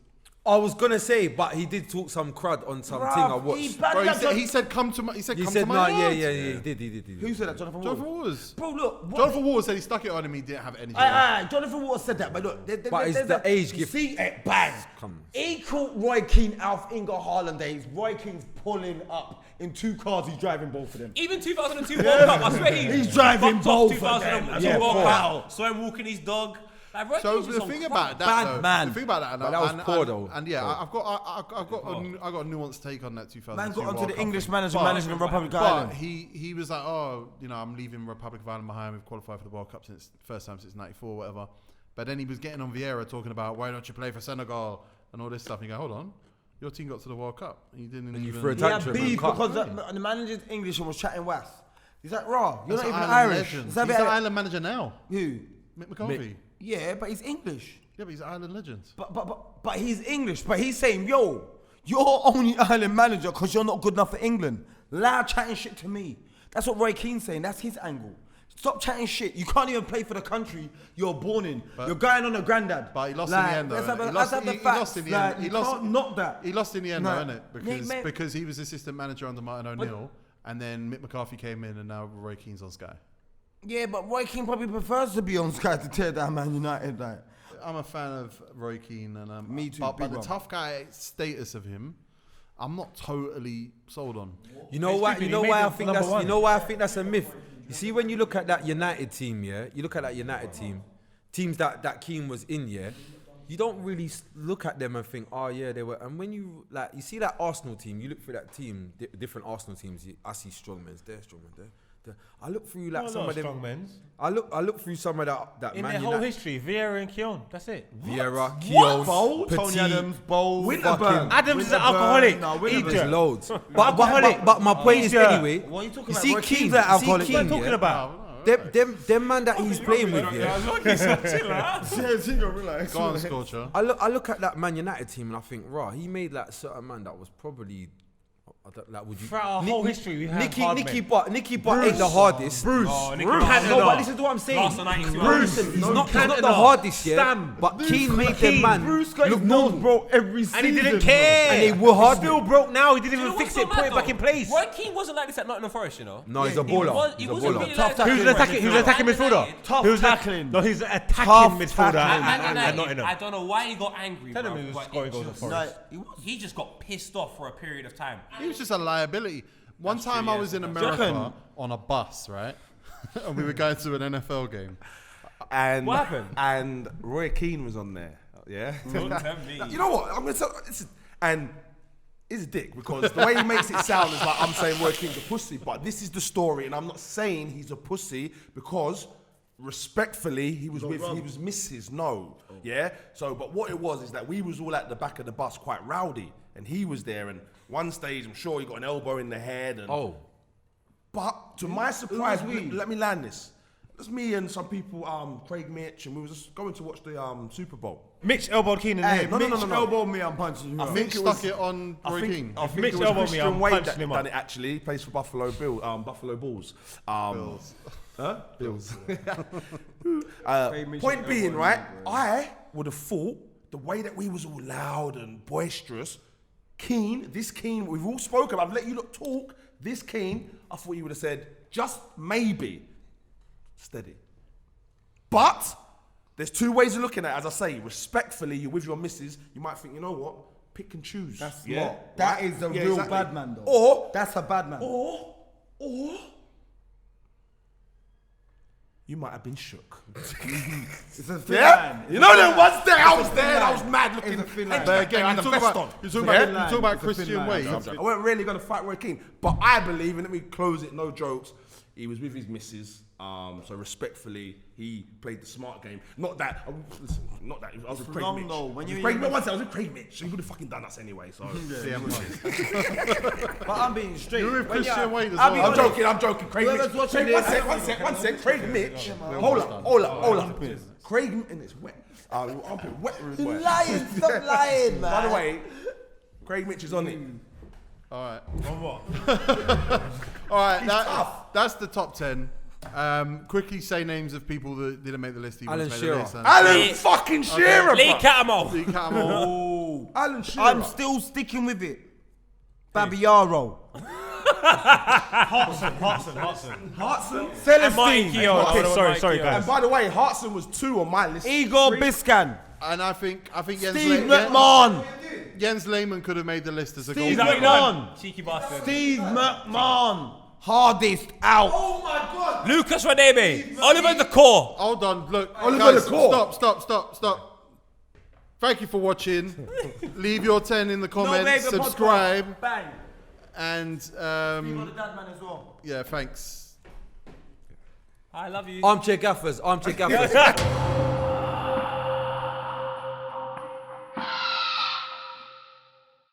I was gonna say, but he did talk some crud on some thing I Bruv, watched. he bad Bro, up he said, come to my, he said, He come said, to no, my yeah, yard. he did. Who said that? Jonathan Waters? Jonathan Waters. Bro, look. what- Jonathan Waters said he stuck it on him. He didn't have energy. Jonathan Waters said that, but look, But it's the age you gift. see it, bang. Come. He caught Roy Keane out Inga Haaland days. Roy Keane's pulling up in 2 cars. He's driving both of them. Even 2002 World Cup, I swear He's driving fucked off both of them. 2002 Yeah, World wow. Cup. Saw him walking his dog. Like, Roy So Keane's just the on thing crap. about that, Bad though, man. the thing about that, But that was poor, though. And yeah, I've got a nuanced take on that 2002 Man got onto World the Cup English thing. manager managing the Republic of But Ireland. he was like, oh, you know, I'm leaving Republic of Ireland behind. We've qualified for the World Cup since first time since '94, whatever. But then he was getting on Vieira talking about why don't you play for Senegal and all this stuff. And you go, hold on, your team got to the World Cup. And you didn't And you even. threw a He had tantrum beef and cut. because the manager's English and was chatting was. He's like, raw, you're That's not an even Ireland Irish. legend. It's He's a the bit- Ireland manager now. Who? Mick McCarthy. Yeah, but he's English. Yeah, but he's an Ireland legend. But he's English. But he's saying, yo, you're only Ireland manager because you're not good enough for England. Loud chatting shit to me. That's what Roy Keane's saying. That's his angle. Stop chatting shit. You can't even play for the country you're born in. You're going on a granddad. But he lost in the end, though. Let's have innit? the He facts. lost in the Like, end. you can't knock that. He lost in the end, No. though, innit? Mate. Because he was assistant manager under Martin O'Neill, and then Mick McCarthy came in, and now Roy Keane's on Sky. Yeah, but Roy Keane probably prefers to be on Sky to tear down Man United. Like. I'm a fan of Roy Keane, and Me too, But big the one. tough guy status of him, I'm not totally sold on. You know why? You know why I think that's. You know why I think that's a myth. You see, when you look at that United team, yeah, you look at that United team, teams that Keane was in, yeah, you don't really look at them and think, oh yeah, they were. And when you like, you see that Arsenal team, you look through that team, different Arsenal teams. I see strongmen there, strongmen there. I look through like some of them. Strongmen's. I look through some of that In Man their whole United. history, Vieira and Keane. That's it. Vieira, Keown, Bold? Tony Petit, Adams, Bold. Winterburn. Adams is an alcoholic. No, There's Winterburn. loads. But my point is Egypt. anyway. What are you talking You about? see Roy Keane, Keane's an alcoholic. see What are Keane, you talking yeah? about? Them man that he's playing with, yeah. Go on, Scorcher. I look at that Man United team and I think, rah, he made like certain man that was probably. Like, would you? Throughout our whole history, we have Nicky hard Butt ain't the hardest. Oh, Nicky Butt. No, but listen to what I'm saying. Last on 92. Listen, he's not the hardest, yeah. Stam. But Keane made them man Bruce got his look nose normal. broke every season. And he didn't care. And they were hard. He's still broke now. He didn't You know even what's fix so it, mad put it back though? in place. Roy Keane wasn't like this at Nottingham Forest, you know. No, he's a He baller. he He's a wasn't baller. really Tough like He was that. attacking. He was attacking midfielder. Tough He was tackling. No, he's attacking Tough midfielder tackling. Man at United, Nottingham. I don't know why he got angry, Tell him bro, he was but scoring it goals at just- Forest. he just got pissed off for a period of time. He was just a liability. One time I was in America reckon? on a bus, right? And we were going to an NFL game. And What happened? And Roy Keane was on there. Yeah. Don't tell me. You know what? I'm gonna tell. And he's a dick because the way he makes it sound is like I'm saying Roy Keane's a pussy, but this is the story, and I'm not saying he's a pussy because respectfully he was Mrs. No, yeah. So, but what it was is that we was all at the back of the bus, quite rowdy, and he was there. And one stage, I'm sure he got an elbow in the head. And but to my surprise, let me land this. It was me and some people, Craig Mitch, and we was just going to watch the Super Bowl. Mitch elbowed Keane in the Hey, head. Mitch no. elbowed me, I'm punching you. I out. think Mitch it was- stuck it on Roy Keane. I think Mitch it was elbowed me, Christian I'm Wade punching that him done up. it actually. He plays for Buffalo Bulls. Bills. Huh? Bills. Point being, right, I would have thought the way that we was all loud and boisterous, this Keane, we've all spoken, I've let you lot talk, this Keane, I thought you would have said, just maybe, steady. But there's two ways of looking at it. As I say, respectfully, you're with your missus, you might think, you know what, pick and choose. That's yeah? not. That Right? is a Yeah, real exactly. bad man, though. Or That's a bad man. Or you might have been shook. It's a thin Yeah? line. You know them ones there? I was there and I was mad looking. It's a thin line. But again, I had you the talk vest about on. you talk Yeah? about you talk about It's a thin Christian line. Wade. I wasn't really going to fight Roy Keane. But I believe, and let me close it, no jokes, he was with his missus. So respectfully, he played the smart game. Not that I was with Craig wrong Mitch. though, when I was you're with in Craig, one second, I was with Craig Mitch. He would have fucking done us anyway. So But I'm being straight. You're with When Christian Wade as I'll be well. I'm joking. Craig Mitch. Whoever's watching Craig, this- one sec. Craig Mitch. Hold up. Craig, and it's wet. I'll put wet room. boy. lying, stop lying, man. By the way, Craig Mitch is on it. All right. On what? All right, tough. that's the top 10. Quickly say names of people that didn't make the list. Alan Made the Shearer. list, and- Alan fucking Shearer, Lee bro. Catamol. You cut 'em all. Alan Shearer. I'm still sticking with it. Babiaro. Hartson. Hartson. And Martin Celestine. Keown. Okay, sorry, And guys. by the way, Hartson was 2 on my list. Igor Biscan. And I think Jens Steve McMahon. Jens Lehmann could have made the list as a Steve goalkeeper. McMahon. Cheeky bastard. Steve McMahon. Hardest out. Oh my God. Lucas Radebe. Oliver the Core. Hold on, look, Oliver guys, Leclerc. stop. Thank you for watching. Leave your 10 in the No, comments. baby, Subscribe, podcast. Bang. and Steve the Dad Man as well. yeah, thanks. I love you. Armchair gaffers.